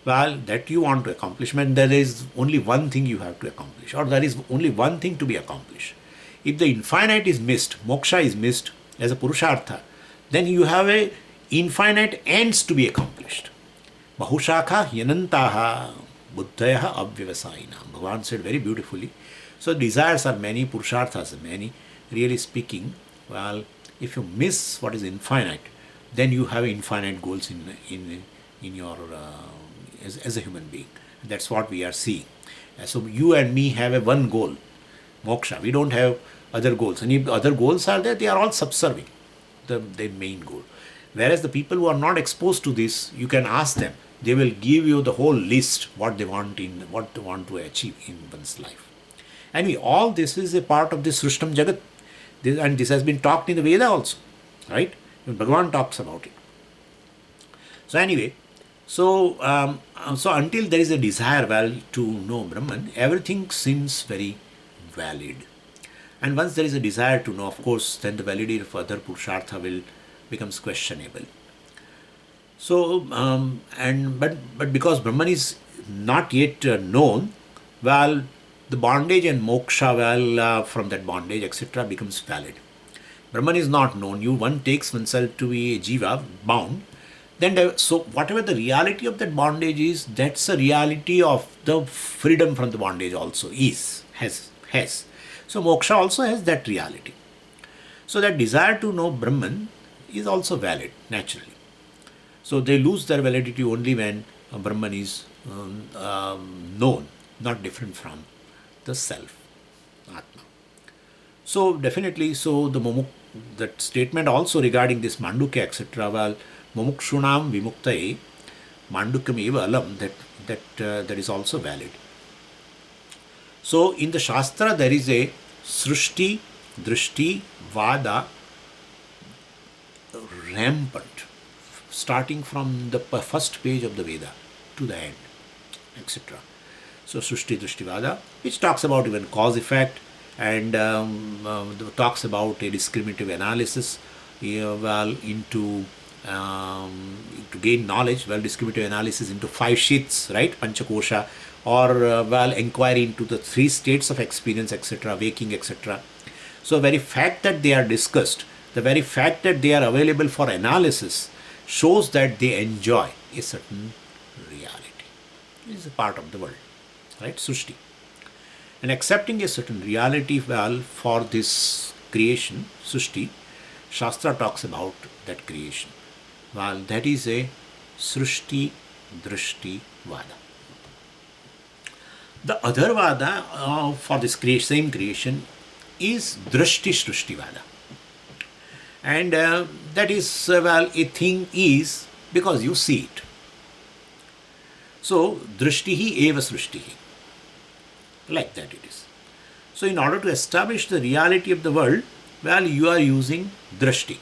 S1: well, that you want to accomplish, then there is only one thing you have to accomplish, or there is only one thing to be accomplished. If the infinite is missed, moksha is missed as a purushartha, then you have a infinite ends to be accomplished. Bahushakha yanantaha buddhayaha avyavasayina. Bhagavan said very beautifully. So desires are many, purusharthas are many. Really speaking, well, if you miss what is infinite, then you have infinite goals in your as a human being. That's what we are seeing. So you and me have a one goal, moksha. We don't have other goals. And if other goals are there, they are all subserving the main goal. Whereas the people who are not exposed to this, you can ask them. They will give you the whole list what they want to achieve in one's life. And all this is a part of this Srishtam Jagat. And this has been talked in the Veda also, right? Bhagavan talks about it. So anyway, so until there is a desire to know Brahman, everything seems very valid. And once there is a desire to know, of course, then the validity of other Purushartha becomes questionable. So, but because Brahman is not yet known, well, the bondage and moksha, from that bondage, etc., becomes valid. Brahman is not known. One takes oneself to be a jiva, bound. Then, so whatever the reality of that bondage is, that's a reality of the freedom from the bondage also has. So moksha also has that reality. So that desire to know Brahman is also valid, naturally. So they lose their validity only when Brahman is known, not different from the self, Ātma. So definitely, so that statement also regarding this Mandukya, etc., well, mumukshunam vimuktaye mandukyam eva alam, that is also valid. So in the Shastra there is a Sṛiṣṭi-Dṛiṣṭi-vāda rampant, starting from the first page of the Veda to the end, etc. So Sṛiṣṭi-Dṛiṣṭi-vāda, which talks about even cause-effect and talks about a discriminative analysis, into to gain knowledge, discriminative analysis into 5 sheaths, right, Panchakosha, or inquiry into the 3 states of experience, etc., waking, etc. So very fact that they are discussed, the very fact that they are available for analysis, shows that they enjoy a certain reality. It is a part of the world, right, Sṛiṣṭi. And accepting a certain reality, for this creation, Sṛiṣṭi, Shastra talks about that creation. That is a Sṛiṣṭi-Dṛiṣṭi-vāda. The other Vada for this same creation is Dṛiṣṭi-Sṛiṣṭi-vāda. And that is, a thing is because you see it. So, Dṛiṣṭihi eva Sṛiṣṭihi. Like that it is. So, in order to establish the reality of the world, you are using Dṛiṣṭi.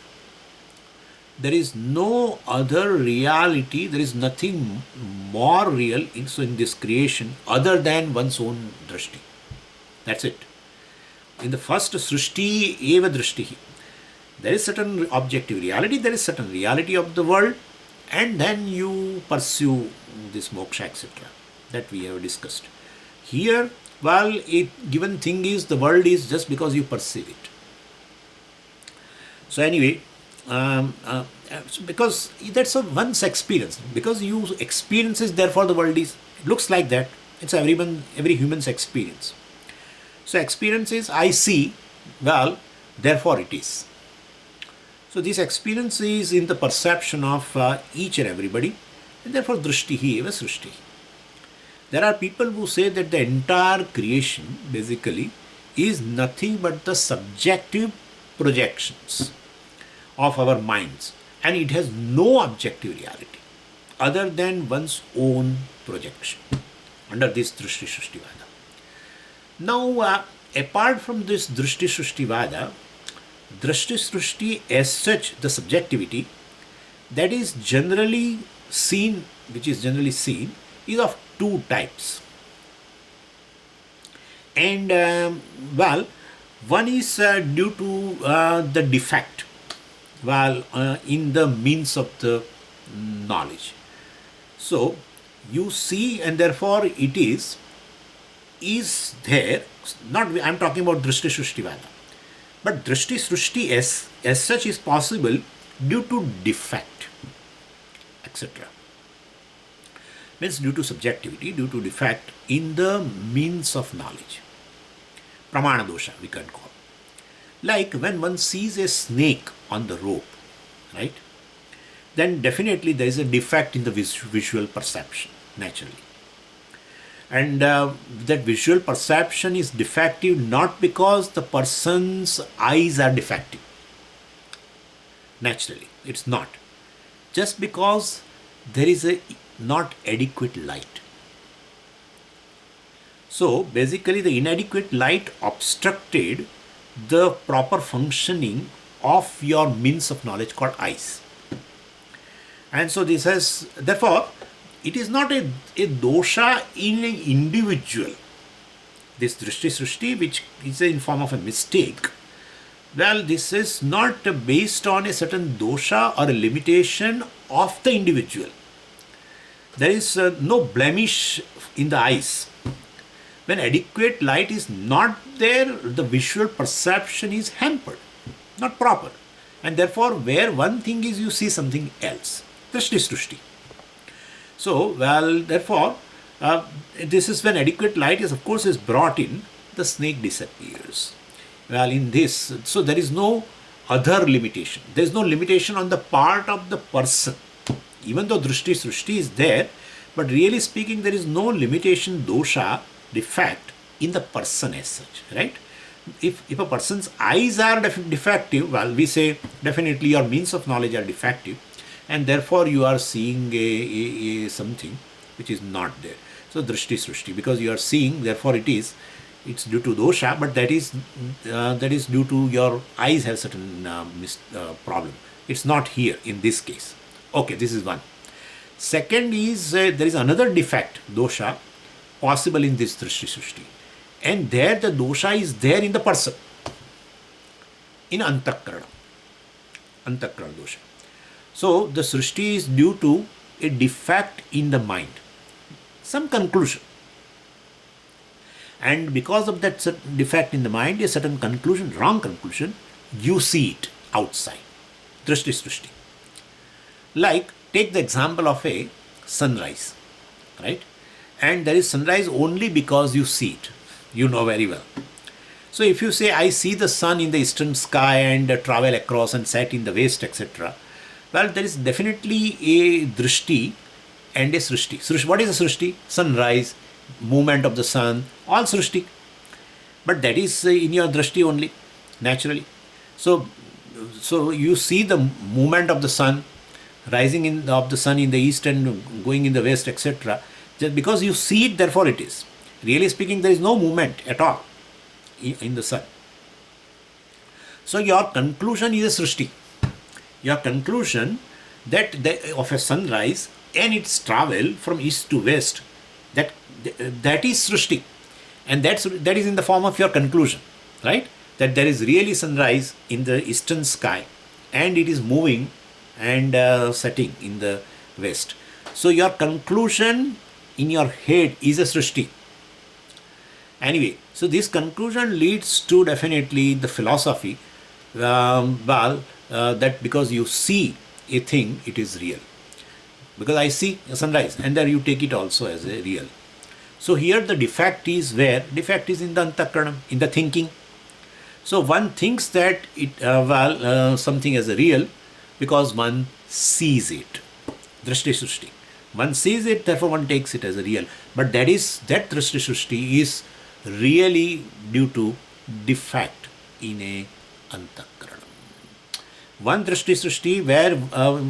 S1: There is no other reality, there is nothing more real in this creation other than one's own Dṛiṣṭi. That's it. In the first Sṛiṣṭi eva Dṛiṣṭihi, there is certain objective reality, there is certain reality of the world, and then you pursue this moksha, etc., that we have discussed. Here, a given thing is the world is just because you perceive it. So anyway, because that's one's experience. Because you experience it, therefore the world is. It looks like that. It's every human's experience. So experience is I see, therefore it is. So this experience is in the perception of each and everybody, and therefore Dṛiṣṭihi eva Sṛiṣṭihi. There are people who say that the entire creation basically is nothing but the subjective projections of our minds, and it has no objective reality other than one's own projection under this Dṛiṣṭi-Sṛiṣṭi-vāda. Now, apart from this Dṛiṣṭi-Sṛiṣṭi-vāda, Dṛiṣṭi-Sṛiṣṭi as such, the subjectivity, that is generally seen, which is generally seen, is of two types. And one is due to the defect in the means of the knowledge. So you see, and therefore it is there, not I'm talking about Dṛiṣṭi-Sṛiṣṭi-vāda, but Dṛiṣṭi-Sṛiṣṭi as such is possible due to defect, etc. Means due to subjectivity, due to defect in the means of knowledge. Pramana dosha we can call. Like when one sees a snake on the rope, right? Then definitely there is a defect in the visual perception, naturally. And that visual perception is defective not because the person's eyes are defective. Naturally, it's not. Just because there is a not adequate light. So basically the inadequate light obstructed the proper functioning of your means of knowledge called eyes. And so this has, therefore, it is not a dosha in an individual. This Dṛiṣṭi-Sṛiṣṭi, which is in form of a mistake, well, this is not based on a certain dosha or a limitation of the individual. There is no blemish in the eyes. When adequate light is not there, the visual perception is hampered, not proper. And therefore, where one thing is, you see something else. Dṛiṣṭi-Sṛiṣṭi. So, well, therefore, this is when adequate light is, of course, is brought in, the snake disappears. Well, in this, so there is no other limitation. There is no limitation on the part of the person. Even though Dṛiṣṭi-Sṛiṣṭi is there, but really speaking, there is no limitation, dosha, defect in the person as such, right? If a person's eyes are defective, well, we say definitely your means of knowledge are defective, and therefore you are seeing a something which is not there. So Dṛiṣṭi-Sṛiṣṭi, because you are seeing, therefore it's due to dosha, but that is due to your eyes have certain problem. It's not here in this case. Okay, this is one. Second is there is another defect, dosha, possible in this Dṛiṣṭi-Sṛiṣṭi. And there the dosha is there in the person, in antakarana dosha. So the Sṛiṣṭi is due to a defect in the mind, some conclusion. And because of that certain defect in the mind, a certain conclusion, wrong conclusion, you see it outside. Dṛiṣṭi-Sṛiṣṭi. Like, take the example of a sunrise, right? And there is sunrise only because you see it. You know very well. So if you say, I see the sun in the eastern sky and travel across and set in the west, etc. Well, there is definitely a Dṛiṣṭi and a Sṛiṣṭi. What is a Sṛiṣṭi? Sunrise, movement of the sun, all Sṛiṣṭi. But that is in your Dṛiṣṭi only, naturally. So you see the movement of the sun, rising of the sun in the east and going in the west, etc. Just because you see it, therefore it is. Really speaking, there is no movement at all in the sun. So your conclusion is a Sṛiṣṭi. Your conclusion that of a sunrise and its travel from east to west, that is Sṛiṣṭi. And that is in the form of your conclusion, right? That there is really sunrise in the eastern sky and it is moving and setting in the west. So your conclusion in your head is a Sṛiṣṭi. Anyway, so this conclusion leads to definitely the philosophy that because you see a thing, it is real. Because I see a sunrise and there you take it also as a real. So here the defect is where? Defect is in the antakarana, in the thinking. So one thinks that something as a real because one sees it. Dṛiṣṭi-Sṛiṣṭi. One sees it, therefore one takes it as a real. But that Dṛiṣṭi-Sṛiṣṭi is really due to defect in a antakarana. One Dṛiṣṭi-Sṛiṣṭi where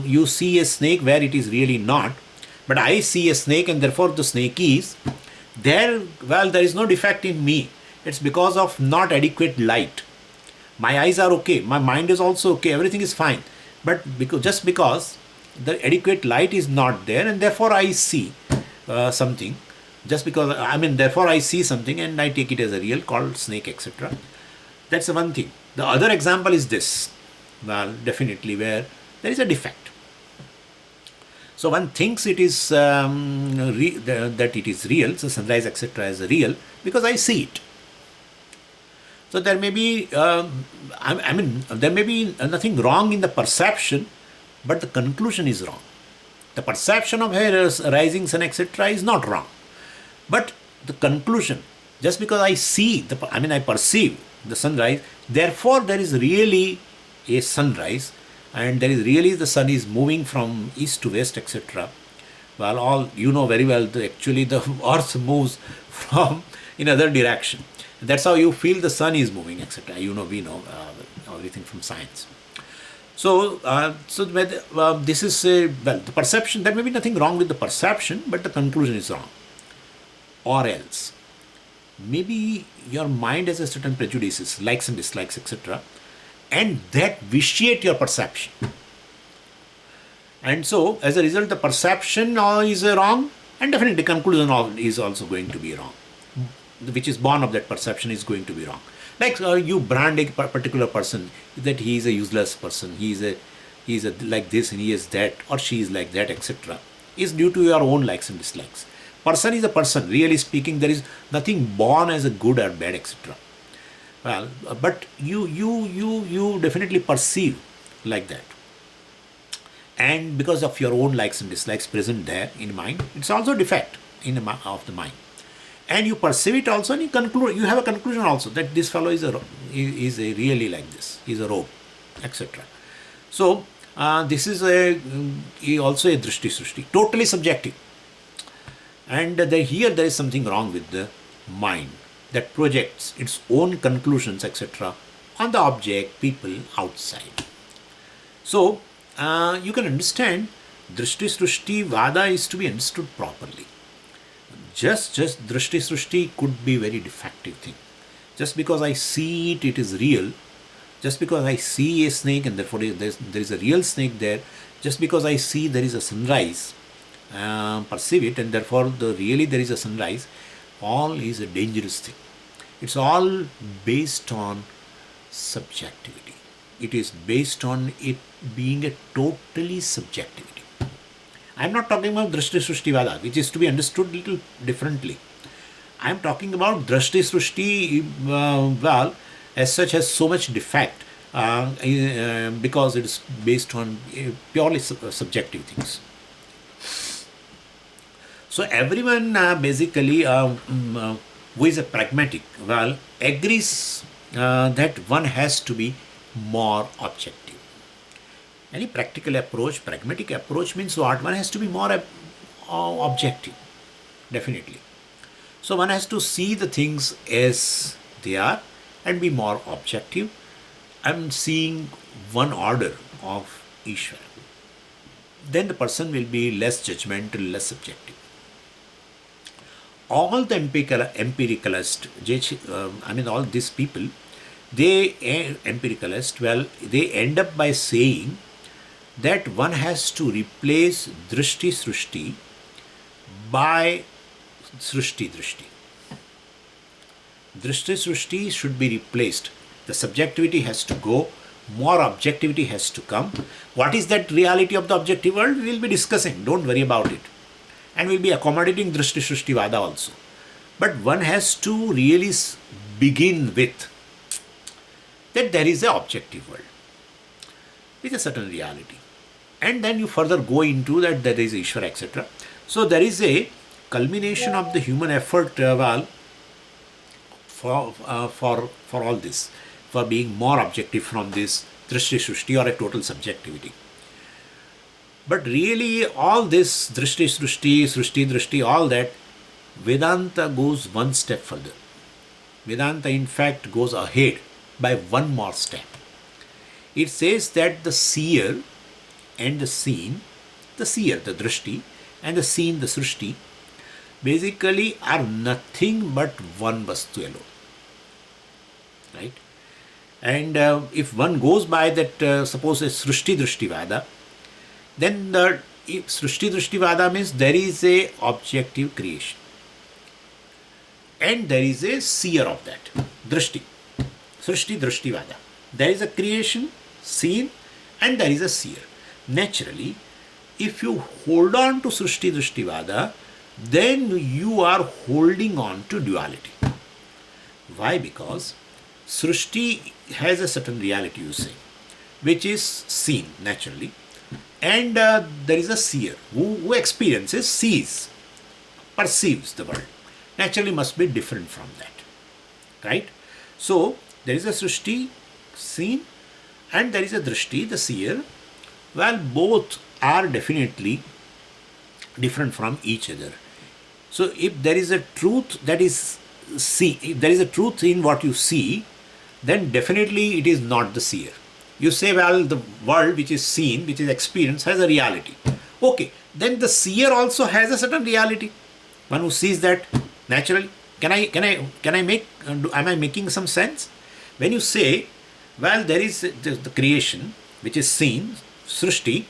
S1: you see a snake where it is really not, but I see a snake and therefore the snake is there. Well, there is no defect in me. It's because of not adequate light. My eyes are okay, my mind is also okay, everything is fine. But just because the adequate light is not there, and therefore I see something. Just because, therefore I see something and I take it as a real, called snake, etc. That's the one thing. The other example is this. Well, definitely where there is a defect. So one thinks it is that it is real, so sunrise, etc. is real because I see it. So there may be, there may be nothing wrong in the perception, but the conclusion is wrong. The perception of rising sun, etc. is not wrong, but the conclusion, just because I see, I perceive the sunrise, therefore there is really a sunrise, and there is really the sun is moving from east to west, etc. Well, all you know very well, actually the earth moves from in other direction. That's how you feel the sun is moving, etc. We know everything from science. So, this is the perception. There may be nothing wrong with the perception, but the conclusion is wrong. Or else, maybe your mind has a certain prejudices, likes and dislikes, etc., and that vitiate your perception. And so, as a result, the perception is wrong, and definitely the conclusion is also going to be wrong, which is born of that perception is going to be wrong. Like you brand a particular person that he is a useless person, he is a like this and he is that, or she is like that, etc. is due to your own likes and dislikes. Person is a person. Really speaking, there is nothing born as a good or bad, etc. Well, but you definitely perceive like that, and because of your own likes and dislikes present there in mind, it's also a defect of the mind. And you perceive it also, and you have a conclusion also that this fellow is really like this, he is a rogue, etc. So this is also a Dṛiṣṭi-Sṛiṣṭi, totally subjective. And here there is something wrong with the mind that projects its own conclusions, etc. on the object, people outside. So you can understand Dṛiṣṭi-Sṛiṣṭi-vāda is to be understood properly. Just Dṛiṣṭi-Sṛiṣṭi could be very defective thing. Just because I see it, it is real. Just because I see a snake and therefore there is a real snake there. Just because I see there is a sunrise, perceive it, and therefore really there is a sunrise, all is a dangerous thing. It's all based on subjectivity. It is based on it being a totally subjectivity. I am not talking about Dṛiṣṭi-Sṛiṣṭi-vāda, which is to be understood a little differently. I am talking about Dṛiṣṭi-Sṛiṣṭi, as such has so much defect because it is based on purely subjective things. So everyone basically who is a pragmatic, agrees that one has to be more objective. Any practical approach, pragmatic approach means what? One has to be more objective, definitely. So one has to see the things as they are and be more objective. I'm seeing one order of Ishvara. Then the person will be less judgmental, less subjective. All the empiricalists, all these people, empiricalists, they end up by saying that one has to replace Dṛiṣṭi-Sṛiṣṭi by Sṛiṣṭi-Dṛiṣṭi. Dṛiṣṭi-Sṛiṣṭi should be replaced. The subjectivity has to go, more objectivity has to come. What is that reality of the objective world? We will be discussing, don't worry about it. And we will be accommodating Dṛiṣṭi-Sṛiṣṭi-vāda also. But one has to really begin with that there is an objective world with a certain reality. And then you further go into that there is Ishvara, etc. So there is a culmination of the human effort for all this, for being more objective from this Dṛiṣṭi-Sṛiṣṭi or a total subjectivity. But really all this Dṛiṣṭi-Sṛiṣṭi, Sṛiṣṭi-Dṛiṣṭi, all that, Vedanta goes one step further. Vedanta in fact goes ahead by one more step. It says that the seer and the seen, the seer, the Dṛiṣṭi, and the seen, the Sṛiṣṭi, basically are nothing but one vastu alone. Right? And if one goes by that, suppose a Sṛiṣṭi-Dṛiṣṭi-vāda, Then the Sṛiṣṭi-Dṛiṣṭi-vāda means there is a objective creation. And there is a seer of that. Drishti. Sṛiṣṭi-Dṛiṣṭi-vāda. There is a creation, seen, and there is a seer. Naturally, if you hold on to Sṛiṣṭi-Dṛiṣṭi-vāda, then you are holding on to duality. Why? Because Sṛiṣṭi has a certain reality, you say, which is seen naturally. And there is a seer who experiences, sees, perceives the world. Naturally must be different from that. Right? So, there is a Sṛiṣṭi, seen, and there is a Drishti, the seer. Well, both are definitely different from each other. So, if there is a truth that is if there is a truth in what you see, then definitely it is not the seer. You say, well, the world which is seen, which is experienced, has a reality. Okay, then the seer also has a certain reality. One who sees that naturally. Can I make? Am I making some sense? When you say, well, there is the creation which is seen, Sṛiṣṭi,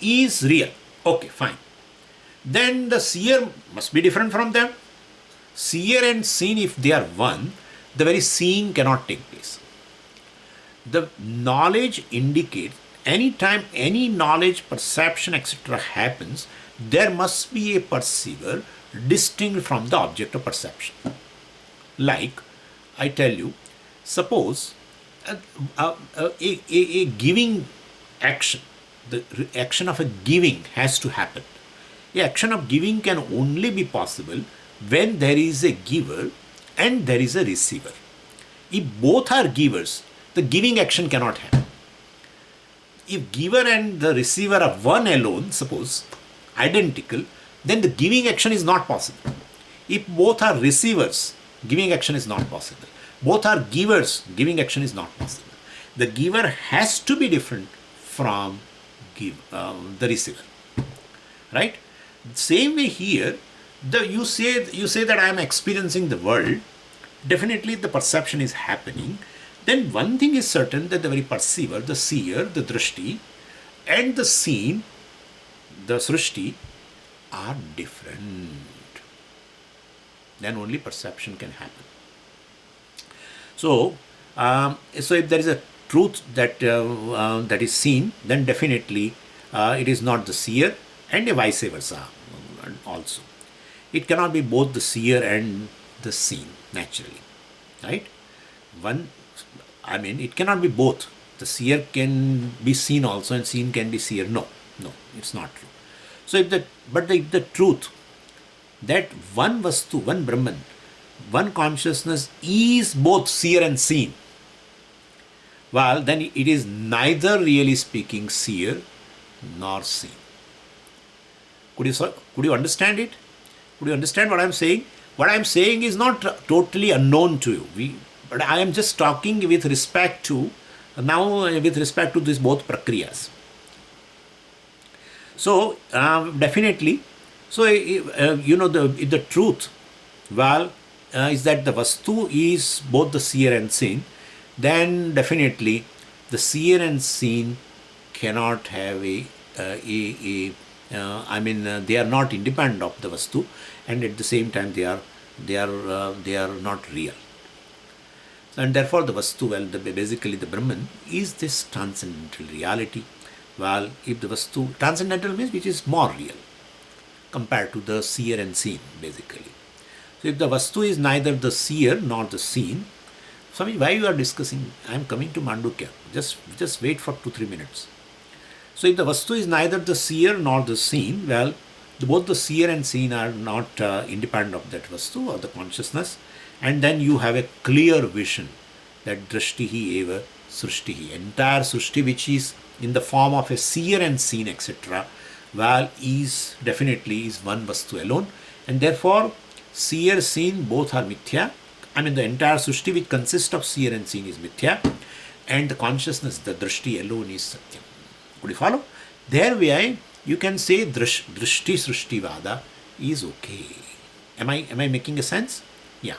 S1: is real. Okay, fine. Then the seer must be different from them. Seer and seen, if they are one, the very seeing cannot take place. The knowledge indicates anytime any knowledge, perception, etc. happens, there must be a perceiver distinct from the object of perception. Like, I tell you, suppose a giving action, the action of a giving has to happen. The action of giving can only be possible when there is a giver and there is a receiver. If both are givers, the giving action cannot happen. If giver and the receiver are one alone, suppose, identical, then the giving action is not possible. If both are receivers, giving action is not possible. Both are givers, giving action is not possible. The giver has to be different from the receiver. Right? Same way here, you say that I am experiencing the world, definitely the perception is happening. Then one thing is certain, that the very perceiver, the seer, the drishti, and the seen, the srishti, are different. Then only perception can happen. So if there is a truth that is seen, then definitely it is not the seer, and vice versa also. It cannot be both the seer and the seen, naturally. Right? It cannot be both. The seer can be seen also and seen can be seer. No, it's not true. So if the truth that one vastu, one Brahman, one consciousness is both seer and seen, well, then it is neither really speaking seer nor seen. Could you understand it? Could you understand what I am saying? What I am saying is not totally unknown to you. But I am just talking with respect to these both prakriyas. So definitely, the truth, is that the vastu is both the seer and seen. Then definitely the seer and seen cannot have they are not independent of the vastu, and at the same time they are not real. And therefore the vastu, basically the Brahman, is this transcendental reality. Well, if the vastu, transcendental means which is more real compared to the seer and seen, basically. So if the vastu is neither the seer nor the seen, Swami, why you are discussing? I am coming to Mandukya. Just wait for 2-3 minutes. So if the vastu is neither the seer nor the seen, well, both the seer and seen are not independent of that vastu or the consciousness. And then you have a clear vision that drishtihi eva srishtihi, entire srishti which is in the form of a seer and seen, etc., is definitely one vastu alone, and therefore seer, seen both are mithya. The entire srishti which consists of seer and seen is mithya, and the consciousness, the drishti alone, is satyam. Could you follow? Thereby you can say Dṛiṣṭi-Sṛiṣṭi-vāda is okay. Am I making a sense? Yeah.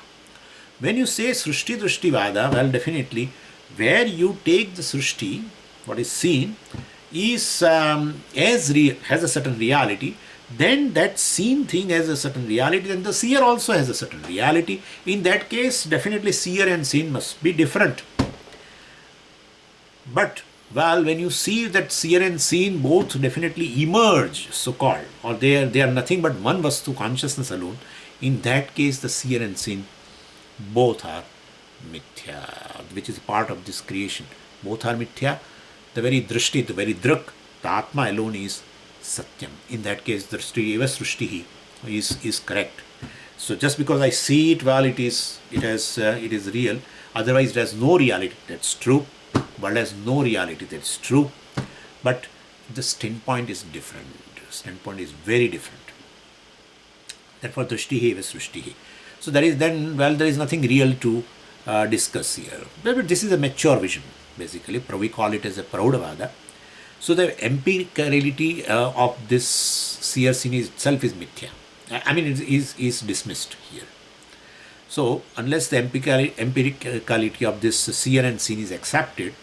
S1: When you say Sṛiṣṭi-Dṛiṣṭi-vāda, well, definitely, where you take the Sṛiṣṭi, what is seen, is has a certain reality, then that seen thing has a certain reality, then the seer also has a certain reality. In that case, definitely seer and seen must be different. But well, when you see that seer and seen both definitely emerge, so-called, or they are nothing but one vastu, consciousness alone, in that case the seer and seen both are mithya, which is part of this creation. Both are mithya. The very drishti, the very drak, the Atma alone is satyam. In that case, drishti eva sṛiṣṭihi is correct. So just because I see it, well, it is real. Otherwise, it has no reality. That's true. World has no reality. That's true. But the standpoint is different. Standpoint is very different. Therefore, drishti eva sṛiṣṭihi. So there is nothing real to discuss here. But this is a mature vision, basically. We call it as a Praudavada. So the empiricality of this seer seen itself is mithya. I mean, it is dismissed here. So unless the empiricality of this seer and seen is accepted,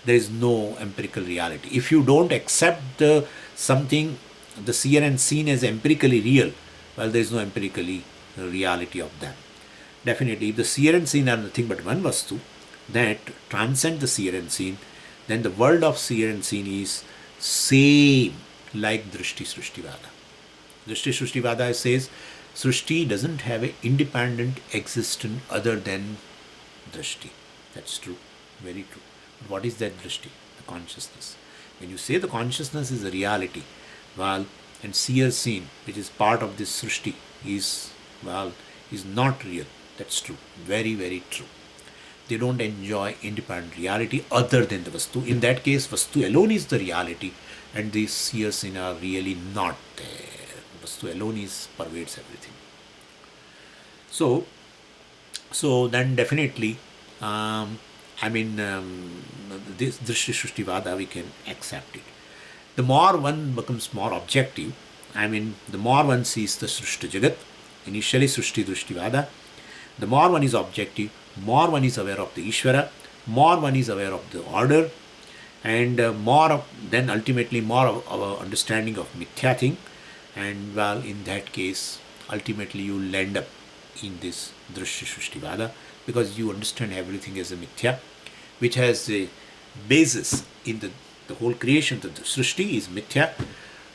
S1: there is no empirical reality. If you don't accept the seer and seen as empirically real, well, there is no empirically reality of them. Definitely, if the seer and seen are nothing but one vastu that transcend the seer and seen, then the world of seer and seen is same like Dṛiṣṭi-Sṛiṣṭi-vāda. Dṛiṣṭi-Sṛiṣṭi-vāda says Sṛiṣṭi doesn't have an independent existence other than Dṛiṣṭi. That's true, very true. But what is that Dṛiṣṭi? The consciousness. When you say the consciousness is a reality, well, and seer seen, which is part of this Sṛiṣṭi, is not real. That's true, very, very true. They don't enjoy independent reality other than the vastu. In that case, vastu alone is the reality, and these seer seen are really not there. Vastu alone pervades everything. So then definitely, this Dṛiṣṭi-Sṛiṣṭi-vāda, we can accept it. The more one becomes more objective, the more one sees the Sṛiṣṭi Jagat, initially Sṛiṣṭi-Dṛiṣṭi-vāda, the more one is objective, more one is aware of the Ishvara, more one is aware of the order, and then ultimately more of our understanding of mithya thing, and well, in that case, ultimately you will end up in this Dṛiṣṭi-Sṛiṣṭi-vāda, because you understand everything as a mithya, which has a basis in the whole creation. The Sṛiṣṭi is mithya,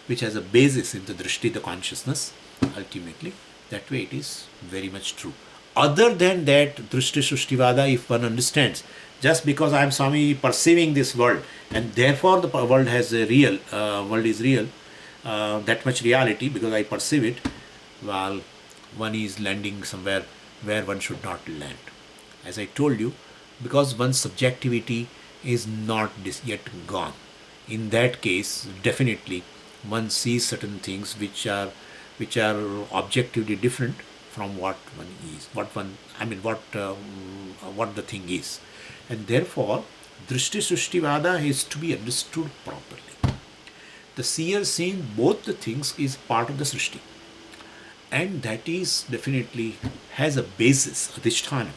S1: which has a basis in the Dṛiṣṭi, the consciousness, ultimately. That way it is very much true. Other than that, Dṛiṣṭi-Sṛiṣṭi-vāda, if one understands, just because I am Swami perceiving this world, and therefore the world is real, that much reality, because I perceive it, well, one is landing somewhere where one should not land. As I told you, because one's subjectivity is not yet gone. In that case, definitely one sees certain things which are objectively different from what one is, what the thing is, and therefore Dṛiṣṭi-Sṛiṣṭi-vāda is to be understood properly. The seer seeing both the things is part of the Sṛiṣṭi, and that is definitely has a basis, adhisthana,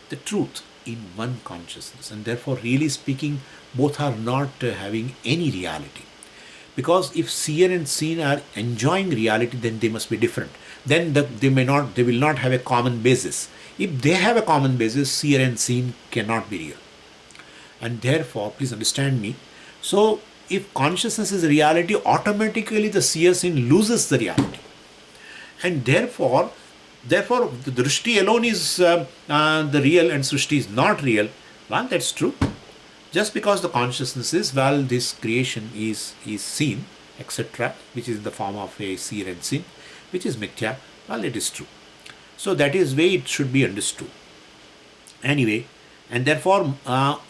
S1: the truth in one consciousness, and therefore really speaking, both are not having any reality. Because if seer and seen are enjoying reality, then they must be different. Then they will not have a common basis. If they have a common basis, seer and seen cannot be real. And therefore, please understand me. So, if consciousness is reality, automatically the seer seen loses the reality. And therefore, the Dṛiṣṭi alone is the real and Sṛiṣṭi is not real. Well, that's true. Just because the consciousness is, well, this creation is seen, etc., which is in the form of a seer and seen, which is mithya, well, it is true. So that is the way it should be understood. Anyway, and therefore,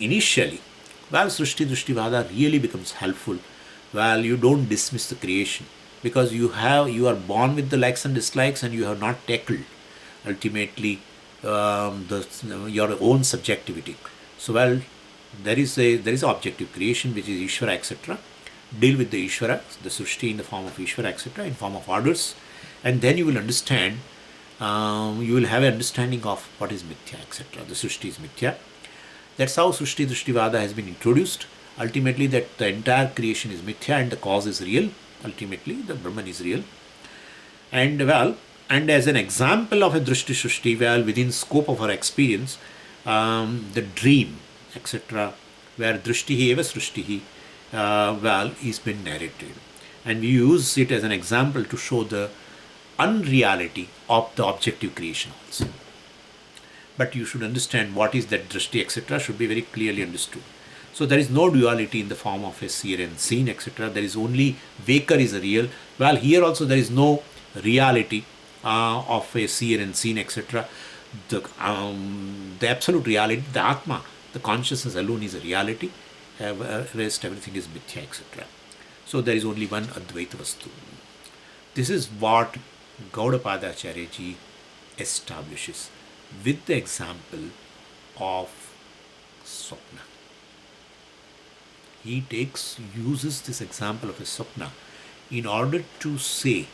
S1: initially, well, Sṛiṣṭi-Dṛiṣṭi-vāda really becomes helpful. Well, you don't dismiss the creation, because you are born with the likes and dislikes, and you have not tackled ultimately your own subjectivity. So, well, there is objective creation, which is Ishvara, etc. Deal with the Ishvara, the Sṛiṣṭi in the form of Ishvara, etc., in form of orders, and then you will understand, you will have an understanding of what is mithya, etc. The Sṛiṣṭi is mithya. That's how Sṛiṣṭi-Dṛiṣṭi-vāda has been introduced. ultimately that the entire creation is mithya and the cause is real. Ultimately, the Brahman is real. And and as an example of a Dṛiṣṭi-Sṛiṣṭi, within scope of our experience, the dream, etc., where Dṛiṣṭihi eva Sṛiṣṭihi, is been narrated. And we use it as an example to show the unreality of the objective creation also. But you should understand what is that Dṛiṣṭi, etc., should be very clearly understood. So there is no duality in the form of a seer and seen, etc. There is only Vaker is a real. Here also there is no reality of a seer and seen, etc. The absolute reality, the Ātma, the consciousness alone is a reality. Rest everything is mithya, etc. So there is only one Advaita Vastu. This is what Gaudapada Acharya establishes with the example of Svapna. He uses this example of a Svapna in order to say,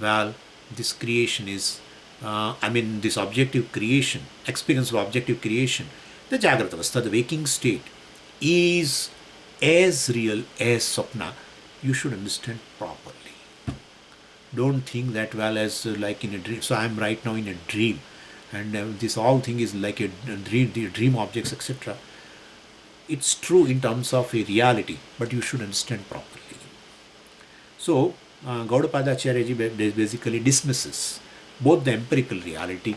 S1: this creation is, this objective creation, experience of objective creation, the Jagrata Avastha, the waking state, is as real as Svapna. You should understand properly. Don't think that, as like in a dream. So I am right now in a dream, and this all thing is like a dream objects, etc. It's true in terms of a reality, but you should understand properly. So, Gaudapada Acharya basically dismisses both the empirical reality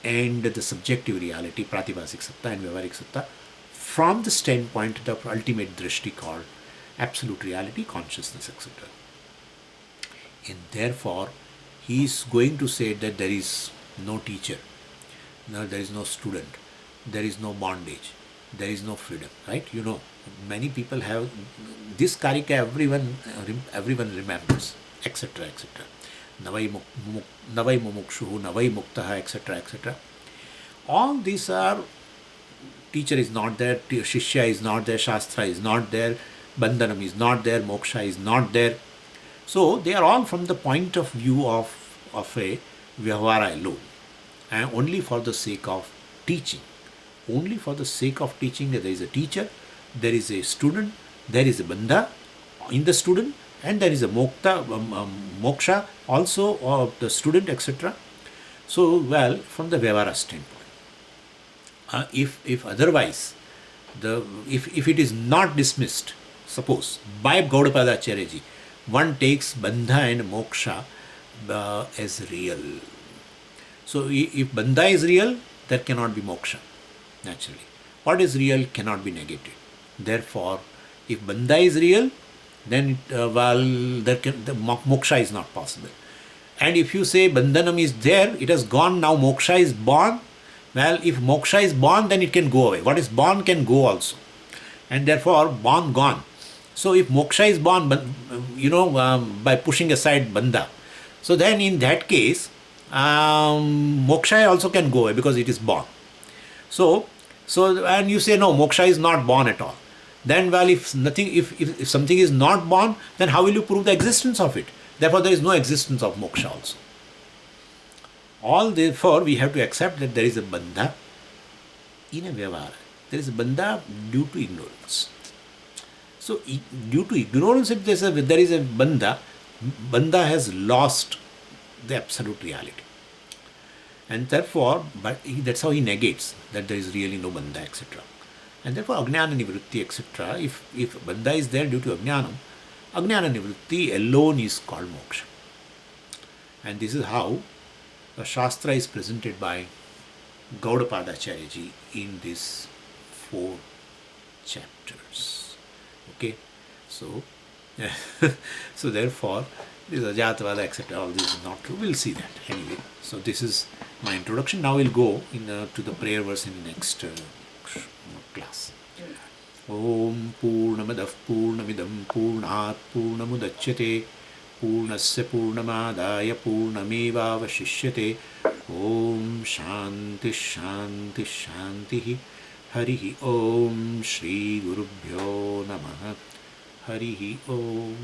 S1: and the subjective reality, pratibhasik satta and vyavaharik satta, from the standpoint of the ultimate drishti called absolute reality, consciousness, etc. And therefore, he is going to say that there is no teacher, there is no student, there is no bondage, there is no freedom, right? Many people have this Kārikā, everyone remembers, etc., etc. Navai mumukshuhu, navai muktaha, etc., etc. All these are, teacher is not there, shishya is not there, śāstra is not there, bandhanam is not there, moksha is not there. So they are all from the point of view of a vyavahara alone, and only for the sake of teaching. Only for the sake of teaching that there is a teacher, there is a student, there is a bandha in the student, and there is a moksha also of the student, etc. So, from the Vyavahara standpoint, if otherwise, if it is not dismissed, suppose by Gaudapada Acharya, one takes bandha and moksha as real. So, if bandha is real, there cannot be moksha. Naturally, what is real cannot be negated. Therefore, if bandha is real, then the moksha is not possible. And if you say bandhanam is there, it has gone, now moksha is born. If moksha is born, then it can go away. What is born can go also, and therefore born gone. So if moksha is born, by pushing aside bandha, so then in that case, moksha also can go away because it is born. So and you say no, moksha is not born at all. Then if something is not born, then how will you prove the existence of it? Therefore, there is no existence of moksha also. Therefore, we have to accept that there is a bandha in a vyavahara. There is a bandha due to ignorance. So, due to ignorance, if there is a bandha has lost the absolute reality. And therefore, that's how he negates that there is really no bandha, etc. And therefore, ajnana nivritti, etc. If bandha is there due to ajnana nivritti alone is called moksha. And this is how the Shastra is presented by Gaudapada Acharya in these 4 chapters. Okay, so therefore, this Ajatavada, etc. All this is not true. We'll see that anyway. So this is my introduction. Now we'll go to the prayer verse in the next class. Om Purnamadav Purnamidam Purnat Purnamudachyate Purnasya Purnamadaya Purnamevavashishyate. Om Shanti Shanti Shanti. Harihi Om Shri Gurubhyo Namaha. Harihi Om.